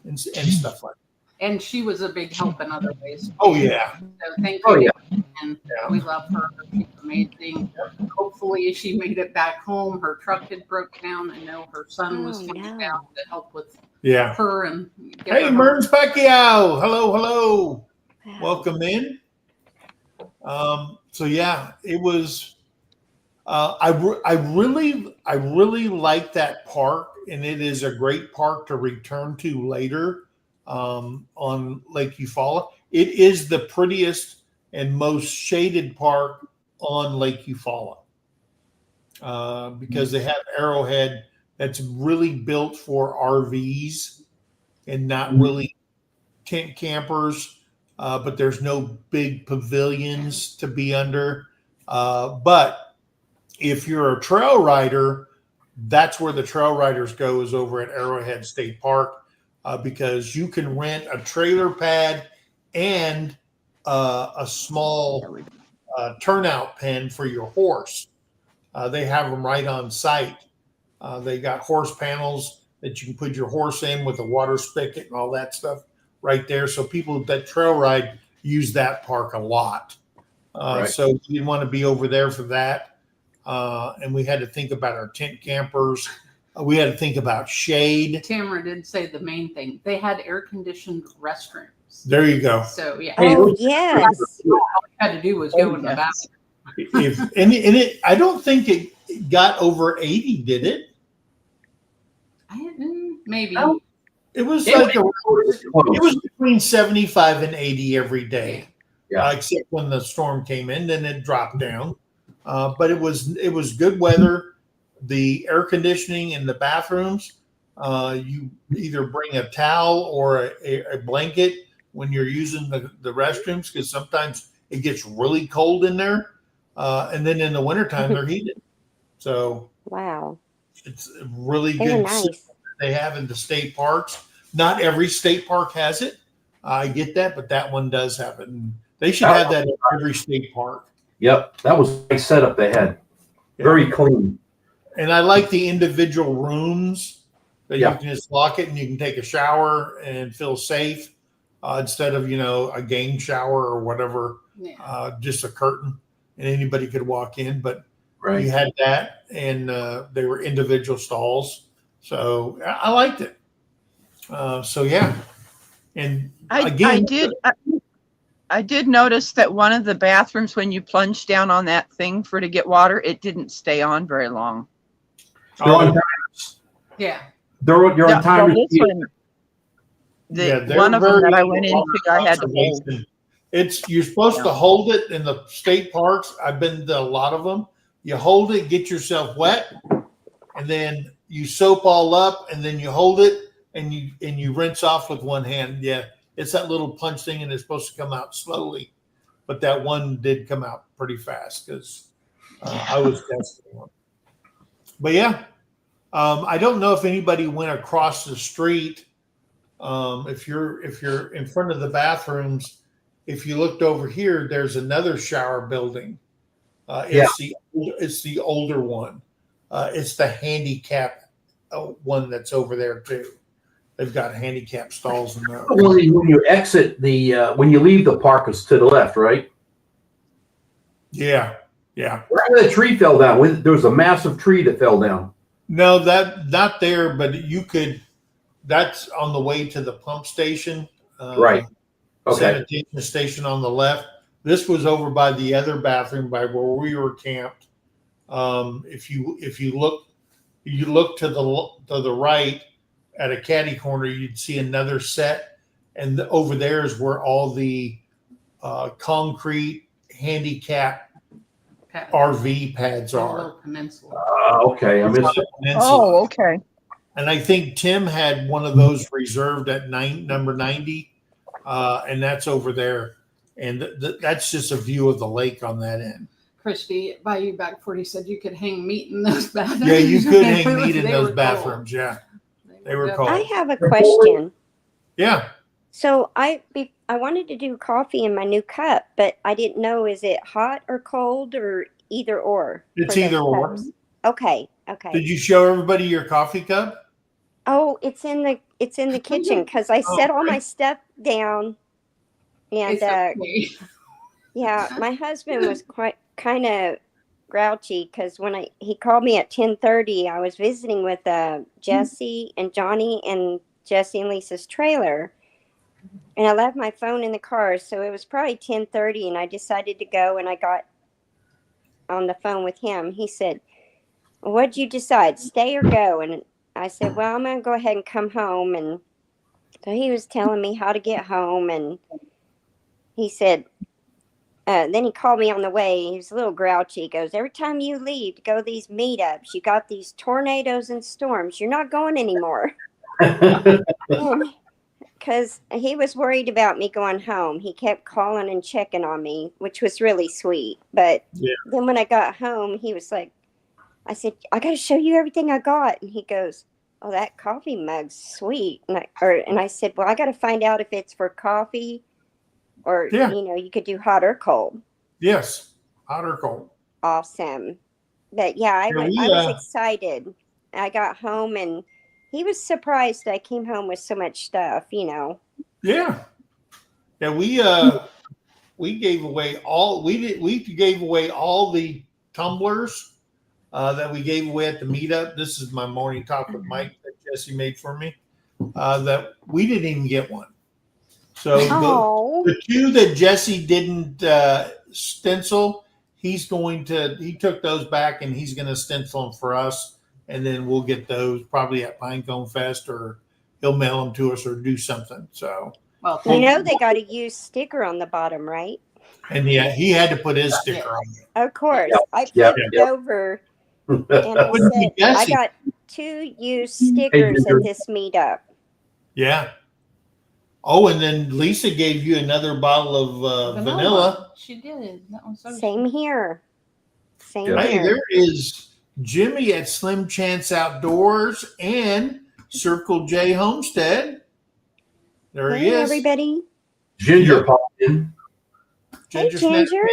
and stuff like that. And she was a big help in other ways. Oh yeah. So thank Oh, you. yeah. And Yeah. we love her. She's amazing. Hopefully she made it back home. Her truck had broke down. I know her son was Oh, coming no. down to help with Yeah. her and get Hey, her Merns Pacquiao. Hello, hello. Wow. Welcome in. So yeah, it was. I really like that park, and it is a great park to return to later on Lake Eufaula. It is the prettiest and most shaded park on Lake Eufaula because they have Arrowhead that's really built for RVs and not really tent campers. But there's no big pavilions to be under. But if you're a trail rider, that's where the trail riders go, is over at Arrowhead State Park, because you can rent a trailer pad and a small turnout pen for your horse. They have them right on site. They got horse panels that you can put your horse in with a water spigot and all that stuff right there. So people that trail ride use that park a lot. Right. So we didn't want to be over there for that. And we had to think about our tent campers. We had to think about shade. Tamara did say the main thing. They had air conditioned restrooms. There you go. So yeah, Hey, Oh, yes. all you had to do was go in the yes. bathroom. I don't think it got over 80, did it? Maybe. Oh. It was Yeah, like it was between 75 and 80 every day. Yeah. Except when the storm came in, then it dropped down. But it was good weather. The air conditioning in the bathrooms, you either bring a towel or a blanket when you're using the restrooms, because sometimes it gets really cold in there. And then in the wintertime, they're heated. So Wow. it's a really They were good nice. system they have in the state parks. Not every state park has it. I get that, but that one does have it. And they should have that in every state park. Yep, that was a nice setup they had. Very clean. And I like the individual rooms that Yeah. you can just lock it and you can take a shower and feel safe instead of, a game shower or whatever, Yeah. just a curtain and anybody could walk in. But you Right. had that, and they were individual stalls. So I liked it. So yeah. And again, I did notice that one of the bathrooms, when you plunge down on that thing to get water, it didn't stay on very long. They're on time. Yeah. You're on time. Well, this one, they're one of them that I very went into, I had to hold. conservation. You're supposed to hold it in the state parks. I've been to a lot of them. You hold it, get yourself wet, and then you soap all up, and then you hold it and you rinse off with one hand. Yeah, it's that little punch thing, and it's supposed to come out slowly, but that one did come out pretty fast because I was testing one. But yeah, I don't know if anybody went across the street. If you're in front of the bathrooms, if you looked over here, there's another shower building. It's the older one. It's the handicap one that's over there too. They've got handicap stalls in there. When you exit when you leave the park, it's to the left, right? Yeah. Yeah. Where the tree fell down? There was a massive tree that fell down. No, that not there, but you could. That's on the way to the pump station. Right. Okay. Sanitation station on the left. This was over by the other bathroom, by where we were camped. If you look to the right at a caddy corner, you'd see another set, and over there is where all the concrete handicap RV pads are. Okay, I missed it. Oh, okay. And I think Tim had one of those reserved at number 90, and that's over there. And that's just a view of the lake on that end. Christy, Bayou Back 40 said you could hang meat in those bathrooms. Yeah, you could hang meat in those bathrooms. Yeah, they were cold. I have a question. Yeah. So I wanted to do coffee in my new cup, but I didn't know, is it hot or cold or either or? It's either or. Okay. Okay. Did you show everybody your coffee cup? Oh, it's in the kitchen because I set all my stuff down, and yeah, my husband was kind of grouchy because when he called me at 10:30, I was visiting with Jesse and Johnny and Jesse and Lisa's trailer, and I left my phone in the car, so it was probably 10:30, and I decided to go, and I got on the phone with him. He said, "What'd you decide, stay or go?" And I said, "Well, I'm going to go ahead and come home." And so he was telling me how to get home. And he said, then he called me on the way. He was a little grouchy. He goes, "Every time you leave to go to these meetups, you got these tornadoes and storms. You're not going anymore." Because he was worried about me going home. He kept calling and checking on me, which was really sweet. But then when I got home, he was like, I said, "I got to show you everything I got." And he goes, "Oh, that coffee mug's sweet." And I said, "Well, I got to find out if it's for coffee or, you could do hot or cold." Yes. Hot or cold. Awesome. But yeah, I was excited. I got home and he was surprised I came home with so much stuff, Yeah. Yeah. We gave away we gave away all the tumblers that we gave away at the meetup. This is my morning talk with Mike that Jesse made for me. That we didn't even get one. So the two that Jesse didn't stencil, he took those back and he's going to stencil them for us. And then we'll get those probably at Pinecone Fest, or he'll mail them to us or do something. So, well, they got to use sticker on the bottom, right? And yeah, he had to put his sticker on it. Of course. I flipped it over. And I said, I got 2 used stickers at this meetup. Yeah. Oh, and then Lisa gave you another bottle of vanilla. She did. That one's so Same here. Same Hey, here. there is Jimmy at Slim Chance Outdoors and Circle J Homestead. There he is. Everybody. Ginger popped in. Hey, Ginger.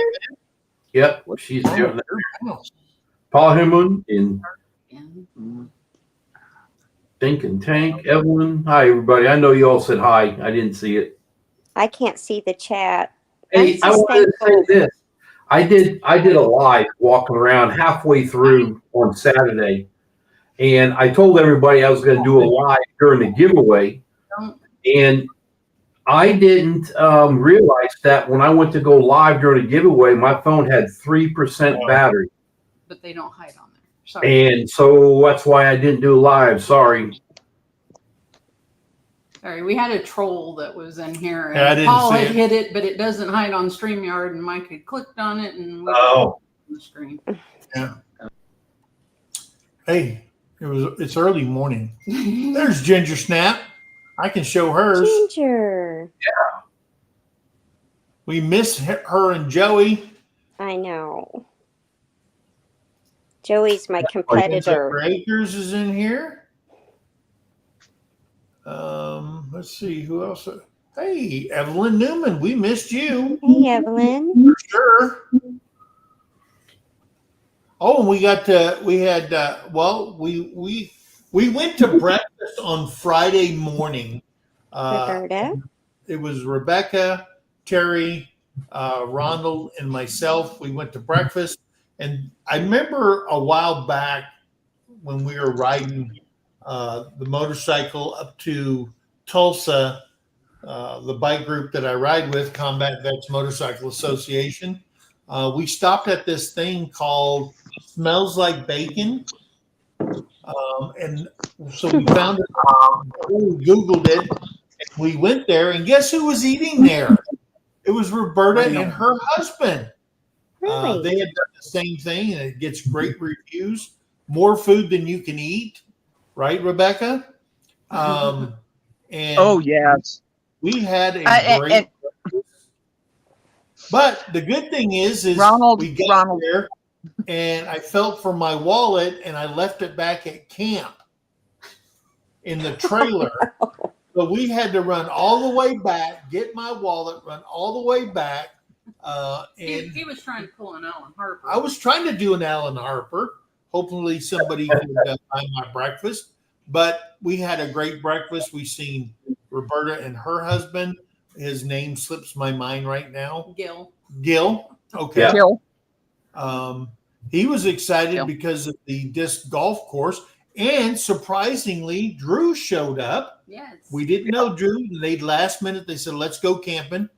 Yep, she's doing that. Paul Himon in Think and Tank. Evelyn. Hi, everybody. I know you all said hi. I didn't see it. I can't see the chat. Hey, I wanted to say this. I did a live walking around halfway through on Saturday, and I told everybody I was going to do a live during the giveaway, and I didn't realize that when I went to go live during the giveaway, my phone had 3% battery. But they don't hide on there. Sorry. And so that's why I didn't do live. Sorry. Sorry, we had a troll that was in here, and Yeah, Paul had hit it, but it doesn't hide on StreamYard, and Mike had clicked on it, and we on the screen. Yeah. Hey, it's early morning. There's Ginger Snap. I can show hers. Ginger. Yeah. We miss her and Joey. I know. Joey's my competitor. Acres is in here. Let's see who else. Hey, Evelyn Newman, we missed you. Hey, Evelyn. For sure. Oh, and we went to breakfast on Friday morning. Roberta. It was Rebecca, Terry, Ronald and myself, we went to breakfast. And I remember a while back when we were riding the motorcycle up to Tulsa, the bike group that I ride with, Combat Vets Motorcycle Association. We stopped at this thing called Smells Like Bacon. And so we found it, we Googled it, and we went there, and guess who was eating there? It was Roberta and her husband. Really? They had done the same thing, and it gets great reviews. More food than you can eat, right, Rebecca? And Oh, yes. we had a great. But the good thing is Ronald, we got there, and I felt for my wallet, and I left it back at camp in the trailer. So we had to run all the way back, get my wallet, run all the way back. And he was trying to pull an Alan Harper. I was trying to do an Alan Harper. Hopefully somebody could buy my breakfast. But we had a great breakfast. We seen Roberta and her husband. His name slips my mind right now. Gil. Okay. Yeah. Gil. He was excited Gil. because of the disc golf course. And surprisingly, Drew showed up. Yes. We didn't know Drew. They last minute, they said, let's go camping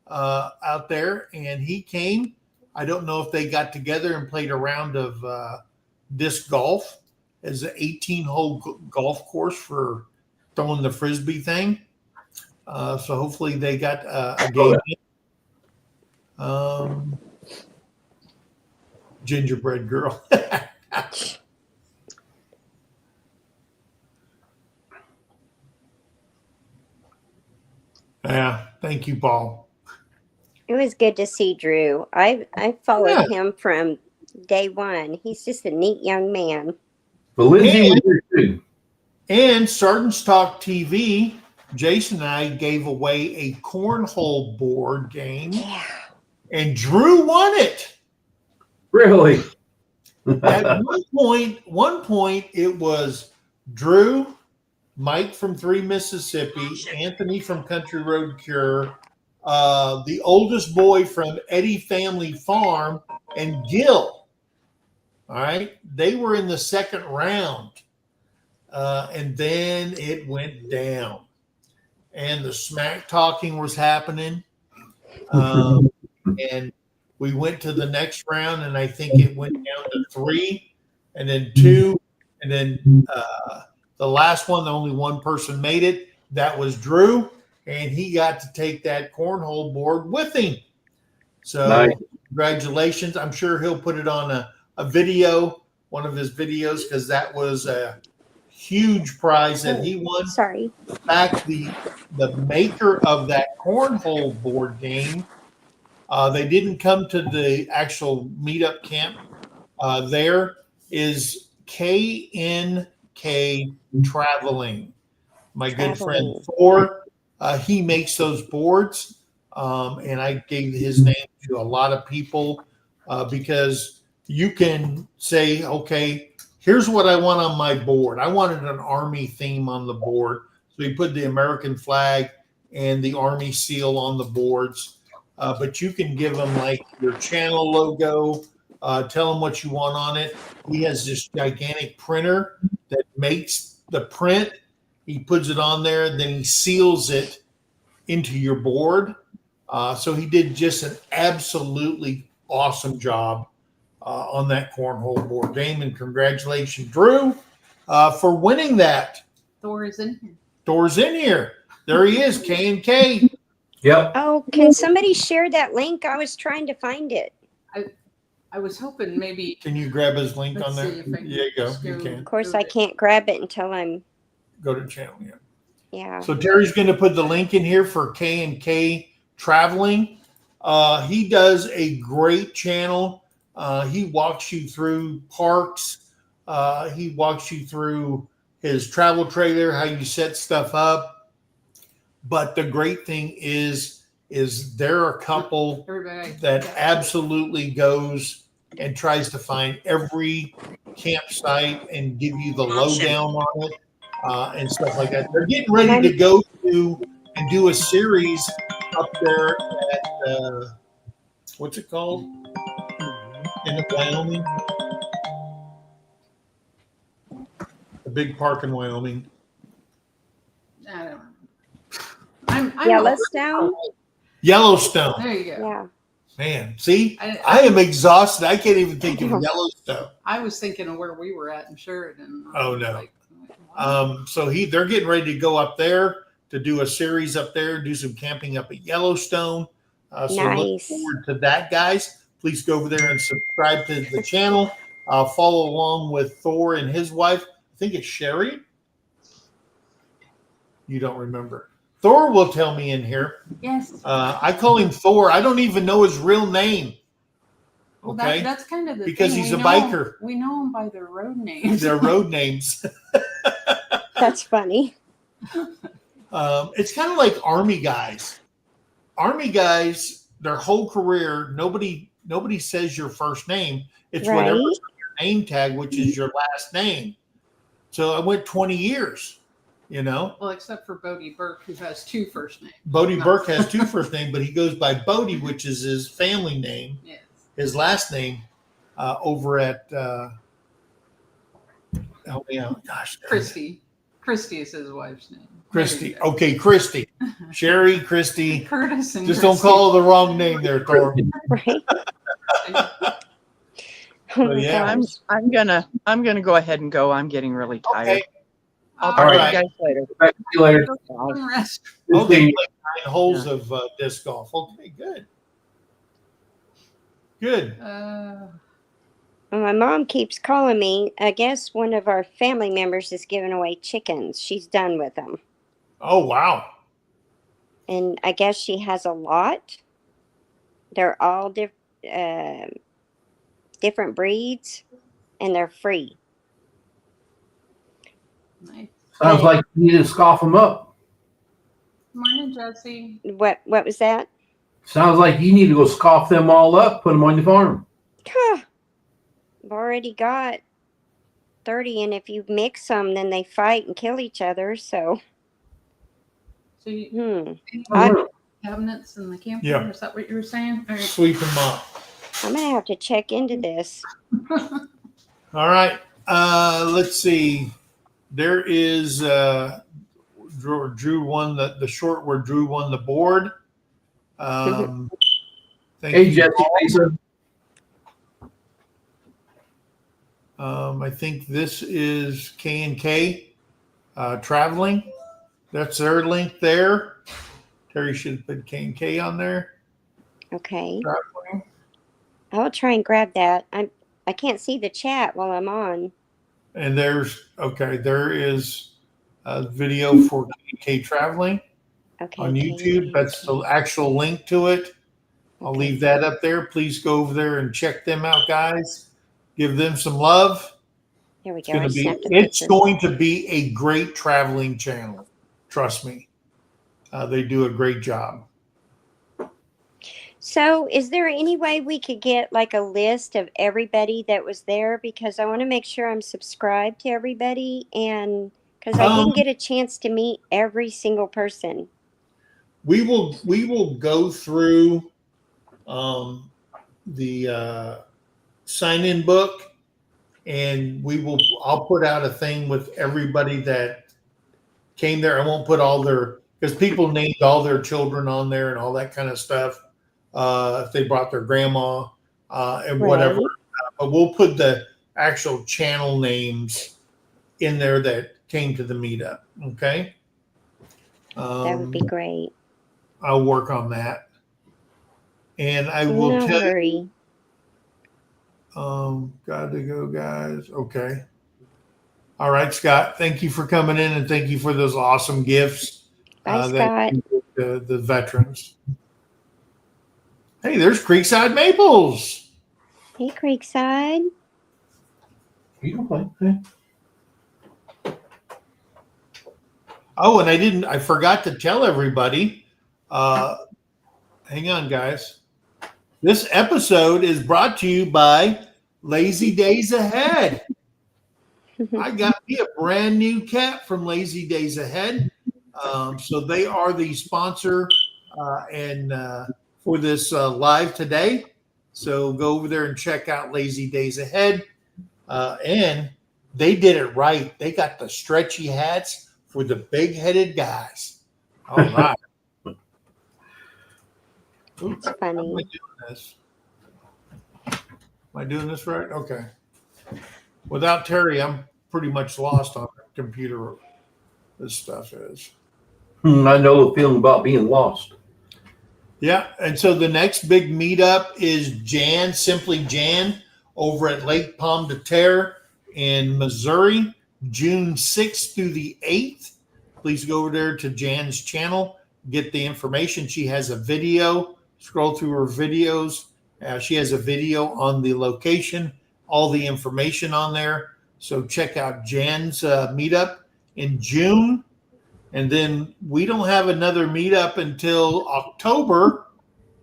out there. And he came. I don't know if they got together and played a round of disc golf as an 18-hole golf course for throwing the Frisbee thing. So hopefully they got a game in. Gingerbread girl. Yeah, thank you, Paul. It was good to see Drew. I followed him from day one. He's just a neat young man. But Lindsay was there too. And Sergeant's Talk TV, Jason and I gave away a cornhole board game. Yeah. And Drew won it. Really? At one point, it was Drew, Mike from 3 Mississippi, Anthony from Country Road Cure, the oldest boy from Eddie Family Farm, and Gil. All right. They were in the second round. And then it went down. And the smack talking was happening. And we went to the next round, and I think it went down to 3, and then 2, and then the last one, only one person made it. That was Drew, and he got to take that cornhole board with him. So nice. Congratulations. I'm sure he'll put it on a video, one of his videos, because that was a huge prize that he won. Sorry. In fact, the maker of that cornhole board game, they didn't come to the actual meetup camp. There is KNK Traveling. My good friend Thor, he makes those boards. And I gave his name to a lot of people because you can say, okay, here's what I want on my board. I wanted an Army theme on the board. So we put the American flag and the Army seal on the boards. But you can give them like your channel logo, tell them what you want on it. He has this gigantic printer that makes the print. He puts it on there, then he seals it into your board. So he did just an absolutely awesome job on that cornhole board game. And congratulations, Drew, for winning that. Thor's in here. Thor's in here. There he is, K&K. Yep. Oh, can somebody share that link? I was trying to find it. I was hoping maybe. Can you grab his link Let's on there? see if I can Yeah, you go. just You go- can. Of course, I can't grab it until I'm. Go to channel, yeah. Yeah. So Terry's going to put the link in here for K&K Traveling. He does a great channel. He walks you through parks. He walks you through his travel trailer, how you set stuff up. But the great thing is there are a couple that absolutely goes and tries to find every campsite and give you the lowdown on it and stuff like that. They're getting ready to go to and do a series up there at what's it called? In Wyoming? The big park in Wyoming. I don't know. I'm Yellowstone. Yellowstone. There you go. Yeah. Man, see, I I am exhausted. I can't even think of Yellowstone. I was thinking of where we were at in Sheridan. Oh, no. Wow. So they're getting ready to go up there to do a series up there, do some camping up at Yellowstone. So look Nice. forward to that, guys. Please go over there and subscribe to the channel. Follow along with Thor and his wife. I think it's Sherry. You don't remember. Thor will tell me in here. Yes. I call him Thor. I don't even know his real name. Well, Okay. that's kind of the Because thing. he's a biker. We know them by their road names. Their road names. That's funny. It's kind of like Army guys. Army guys, their whole career, nobody says your first name. It's Right. whatever's on your name tag, which is your last name. So I went 20 years, you know. Well, except for Bodie Burke, who has two first names. Bodie Burke has two first names, but he goes by Bodie, which is his family name. Yes. His last name over at Christy. Christy is his wife's name. Christy. Okay, Christy. Sherry, Christy. Curtis and Just Christy. don't call her the wrong name there, Thor. Right. Oh my yeah. gosh. I'm gonna go ahead and go. I'm getting really tired. Okay. I'll All talk to right. you guys later. Back to you later. Rest. Okay, you played 9 holes of disc golf. Okay, good. Good. Well, my mom keeps calling me. I guess one of our family members is giving away chickens. She's done with them. Oh, wow. And I guess she has a lot. They're all different breeds, and they're free. Nice. Sounds like you need to scoff them up. Morning, Jesse. What was that? Sounds like you need to go scoff them all up, put them on your farm. I've already got 30, and if you mix them, then they fight and kill each other. So, So you cabinets in the camper? Yeah. Is that what you were saying? All right. Sweep them up. I'm gonna have to check into this. All right. Let's see. There is Drew won the short where Drew won the board. Thank Hey, you. Jesse, Lisa. I think this is K&K traveling. That's their link there. Terry should have put K&K on there. Okay, Traveling. I'll try and grab that. I can't see the chat while I'm on. And there is a video for K&K traveling Okay, on YouTube. That's the actual link to it. I'll Okay. leave that up there. Please go over there and check them out, guys. Give them some love. Here we It's go. going I to be snapped a it's picture. going to be a great traveling channel. Trust me. They do a great job. So, is there any way we could get like a list of everybody that was there? Because I want to make sure I'm subscribed to everybody, and because I didn't get a chance to meet every single person. We will go through the sign-in book, and I'll put out a thing with everybody that came there. I won't put all their, because people named all their children on there and all that kind of stuff. If they brought their grandma and whatever, Right. but we'll put the actual channel names in there that came to the meetup. Okay. That would be great. I'll work on that. And I will No tell you, hurry. got to go, guys. Okay. All right, Scott. Thank you for coming in, and thank you for those awesome gifts. Bye, that Scott. you give the veterans. Hey, there's Creekside Maples. Hey, Creekside. You don't play. Okay. Oh, and I forgot to tell everybody. Hang on, guys. This episode is brought to you by Lazy Days Ahead. I got me a brand new cat from Lazy Days Ahead. So they are the sponsor and for this live today. So go over there and check out Lazy Days Ahead. And they did it right. They got the stretchy hats for the big-headed guys. All right. Oops, It's how am I funny. doing this? Am I doing this right? Okay. Without Terry, I'm pretty much lost on the computer. This stuff is. I know the feeling about being lost. Yeah, and so the next big meetup is Simply Jan, over at Lake Pomme de Terre in Missouri, June 6th through the 8th. Please go over there to Jan's channel, get the information. She has a video. Scroll through her videos. She has a video on the location, all the information on there. So check out Jan's meetup in June. And then we don't have another meetup until October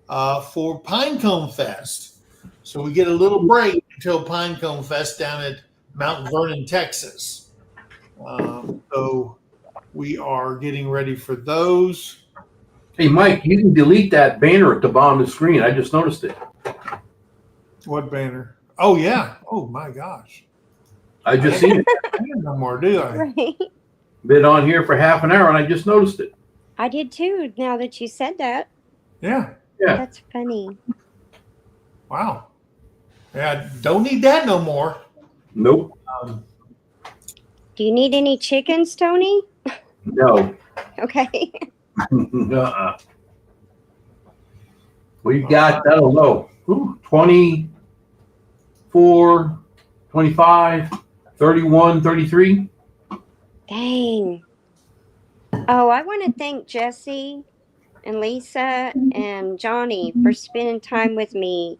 for Pinecone Fest. So we get a little break until Pinecone Fest down at Mount Vernon, Texas. So we are getting ready for those. Hey, Mike, you can delete that banner at the bottom of the screen. I just noticed it. What banner? Oh, yeah. Oh, my gosh. I just seen it. I don't know more, do I? Right. Been on here for half an hour, and I just noticed it. I did too, now that you said that. Yeah. Yeah. That's funny. Wow. Yeah, don't need that no more. Nope. Do you need any chickens, Tony? No. Okay. Uh-uh. We've got, I don't know, 24, 25, 31, 33. Dang. Oh, I want to thank Jesse and Lisa and Johnny for spending time with me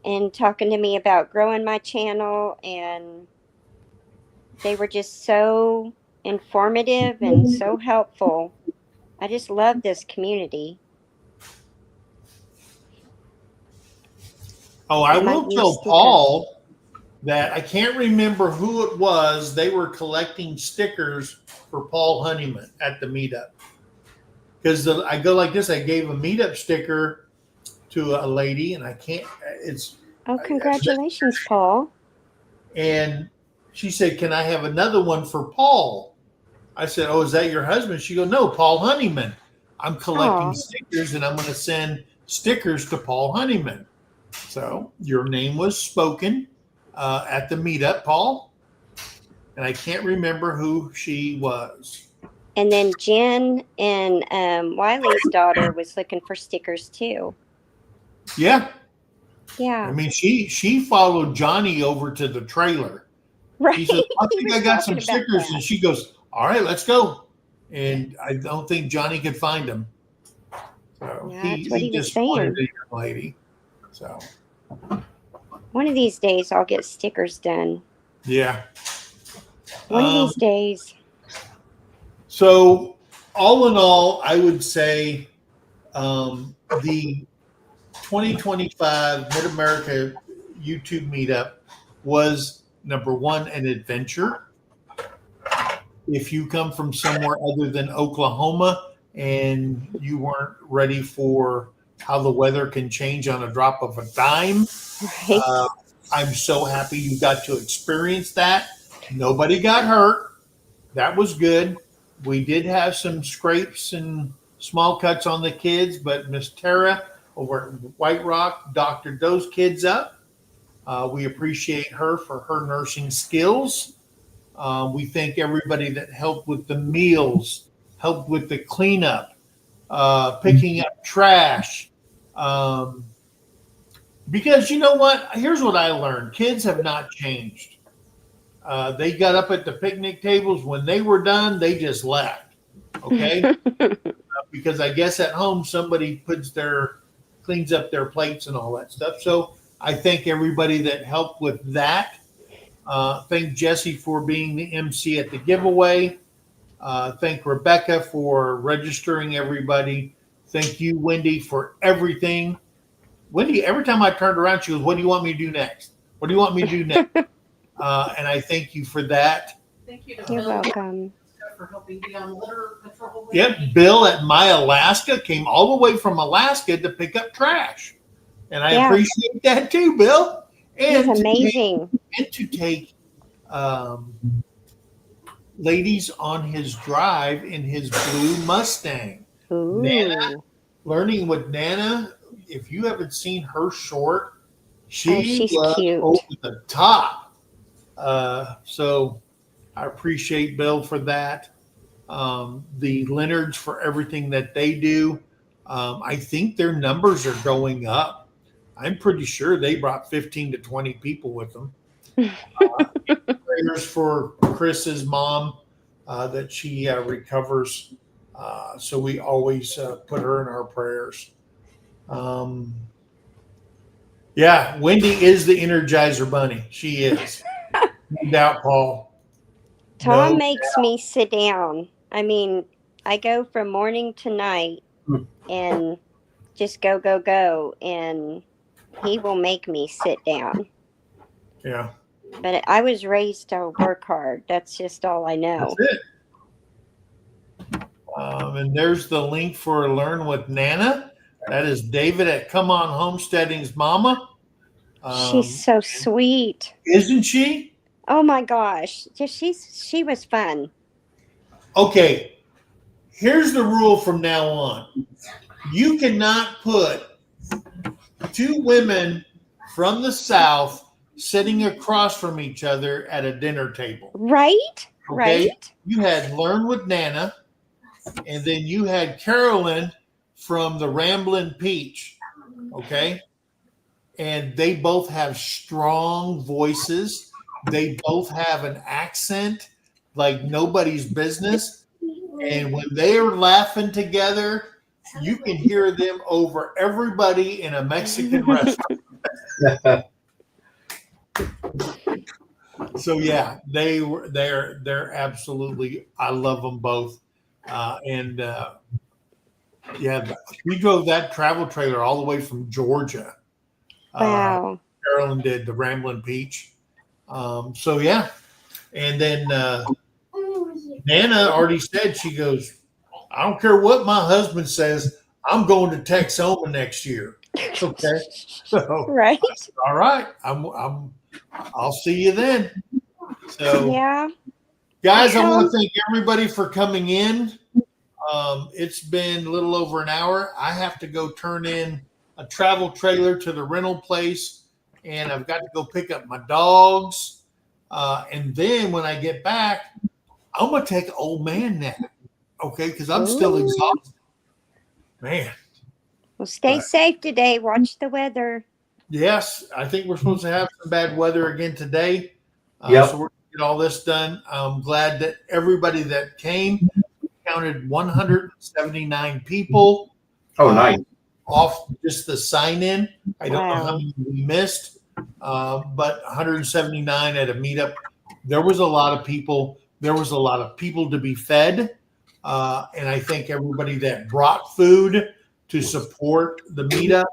and talking to me about growing my channel. And they were just so informative and so helpful. I just love this community. Oh, I will tell Paul that I can't remember who it was. They were collecting stickers for Paul Honeyman at the meetup. Because I go like this, I gave a meetup sticker to a lady, and I can't, it's. Oh, congratulations, Paul. And she said, can I have another one for Paul? I said, oh, is that your husband? She goes, no, Paul Honeyman. I'm collecting stickers, and I'm going to send stickers to Paul Honeyman. So your name was spoken at the meetup, Paul. And I can't remember who she was. And then Jen and Wiley's daughter was looking for stickers too. Yeah. Yeah. I mean, she followed Johnny over to the trailer. Right. He said, I think He I was got some talking about stickers. that. And she goes, all right, let's go. And I don't think Johnny could find them. So Yeah, that's what he was just wanted saying. a young lady. So One of these days I'll get stickers done. yeah. One of these days. So all in all, I would say the 2025 Mid-America YouTube Meetup was, number one, an adventure. If you come from somewhere other than Oklahoma and you weren't ready for how the weather can change on a drop of a dime, Right. I'm so happy you got to experience that. Nobody got hurt. That was good. We did have some scrapes and small cuts on the kids, but Miss Tara over at White Rock doctored those kids up. We appreciate her for her nursing skills. We thank everybody that helped with the meals, helped with the cleanup, picking up trash. Because you know what? Here's what I learned. Kids have not changed. They got up at the picnic tables. When they were done, they just left. Okay? Because I guess at home somebody cleans up their plates and all that stuff. So I thank everybody that helped with that. Thank Jesse for being the MC at the giveaway. Thank Rebecca for registering everybody. Thank you, Wendy, for everything. Wendy, every time I turned around, she goes, what do you want me to do next? What do you want me to do next? And I thank you for that. Thank you to You're Bill welcome. for helping be on litter patrol. Yep, Bill at My Alaska came all the way from Alaska to pick up trash. And I appreciate that too, Bill. And He's amazing. to take ladies on his drive in his blue Mustang. Ooh. Nana, learning with Nana, if you haven't seen her short, she's cute. over the top. So I appreciate Bill for that. The Leonards for everything that they do. I think their numbers are going up. I'm pretty sure they brought 15 to 20 people with them. Prayers for Chris's mom that she recovers. So we always put her in our prayers. Yeah, Wendy is the Energizer Bunny. She is. No doubt, Paul. Tom makes me sit down. I mean, I go from morning to night and just go. And he will make me sit down. Yeah. But I was raised to work hard. That's just all I know. That's it. And there's the link for Learn with Nana. That is David at Come On Homesteading's mama. She's so sweet. Isn't she? Oh my gosh. She was fun. Okay. Here's the rule from now on. You cannot put two women from the South sitting across from each other at a dinner table. Right? Okay? Right? You had Learn with Nana, and then you had Carolyn from the Ramblin' Peach. Okay? And they both have strong voices. They both have an accent like nobody's business. And when they are laughing together, you can hear them over everybody in a Mexican restaurant. So yeah, they're absolutely, I love them both. Yeah, we drove that travel trailer all the way from Georgia. Wow. Carolyn did the Ramblin' Peach. So yeah. And then Nana already said, she goes, I don't care what my husband says, I'm going to Texoma next year. Okay. So Right. said, all right. I'll see you then. So yeah. Guys, I want to thank everybody for coming in. It's been a little over an hour. I have to go turn in a travel trailer to the rental place, and I've got to go pick up my dogs. And then when I get back, I'm going to take an old man nap, okay, because I'm still exhausted. Man. Well, stay safe today. Watch the weather. Yes, I think we're supposed to have some bad weather again today. So we're going to get all this done. I'm glad that everybody that came counted 179 people. Oh, nice. Off just the sign-in. I don't know how many we missed, but 179 at a meetup. There was a lot of people. There was a lot of people to be fed. And I thank everybody that brought food to support the meetup.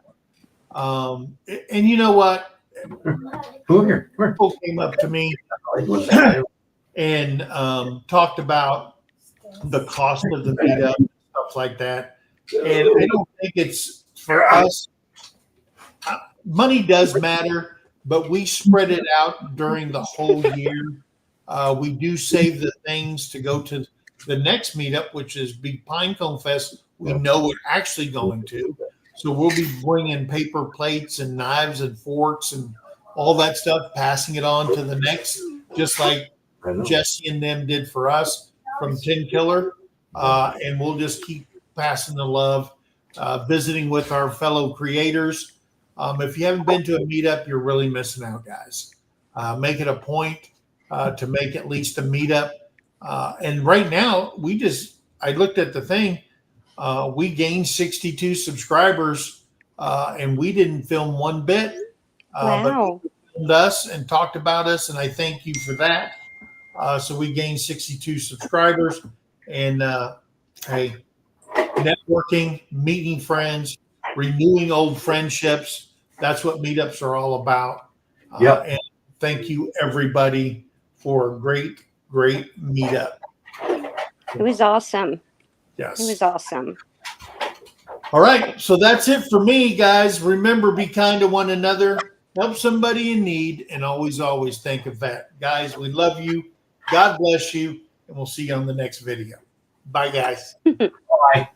And you know what? People came up to me and talked about the cost of the meetup and stuff like that. And I don't think it's for us. Money does matter, but we spread it out during the whole year. We do save the things to go to the next meetup, which is Big Pinecone Fest. We know we're actually going to. So we'll be bringing paper plates and knives and forks and all that stuff, passing it on to the next, just like Jesse and them did for us from Tin Killer. And we'll just keep passing the love, visiting with our fellow creators. If you haven't been to a meetup, you're really missing out, guys. Make it a point to make at least a meetup. And right now, I looked at the thing. We gained 62 subscribers, and we didn't film one bit. But people filmed us and talked about us, and I thank you for that. So we gained 62 subscribers, and hey, networking, meeting friends, renewing old friendships. That's what meetups are all about. And thank you, everybody, for a great meetup. It was awesome. Yes. It was awesome. All right. So that's it for me, guys. Remember, be kind to one another. Help somebody in need. And always, always think of that. Guys, we love you. God bless you. And we'll see you on the next video. Bye, guys. Bye.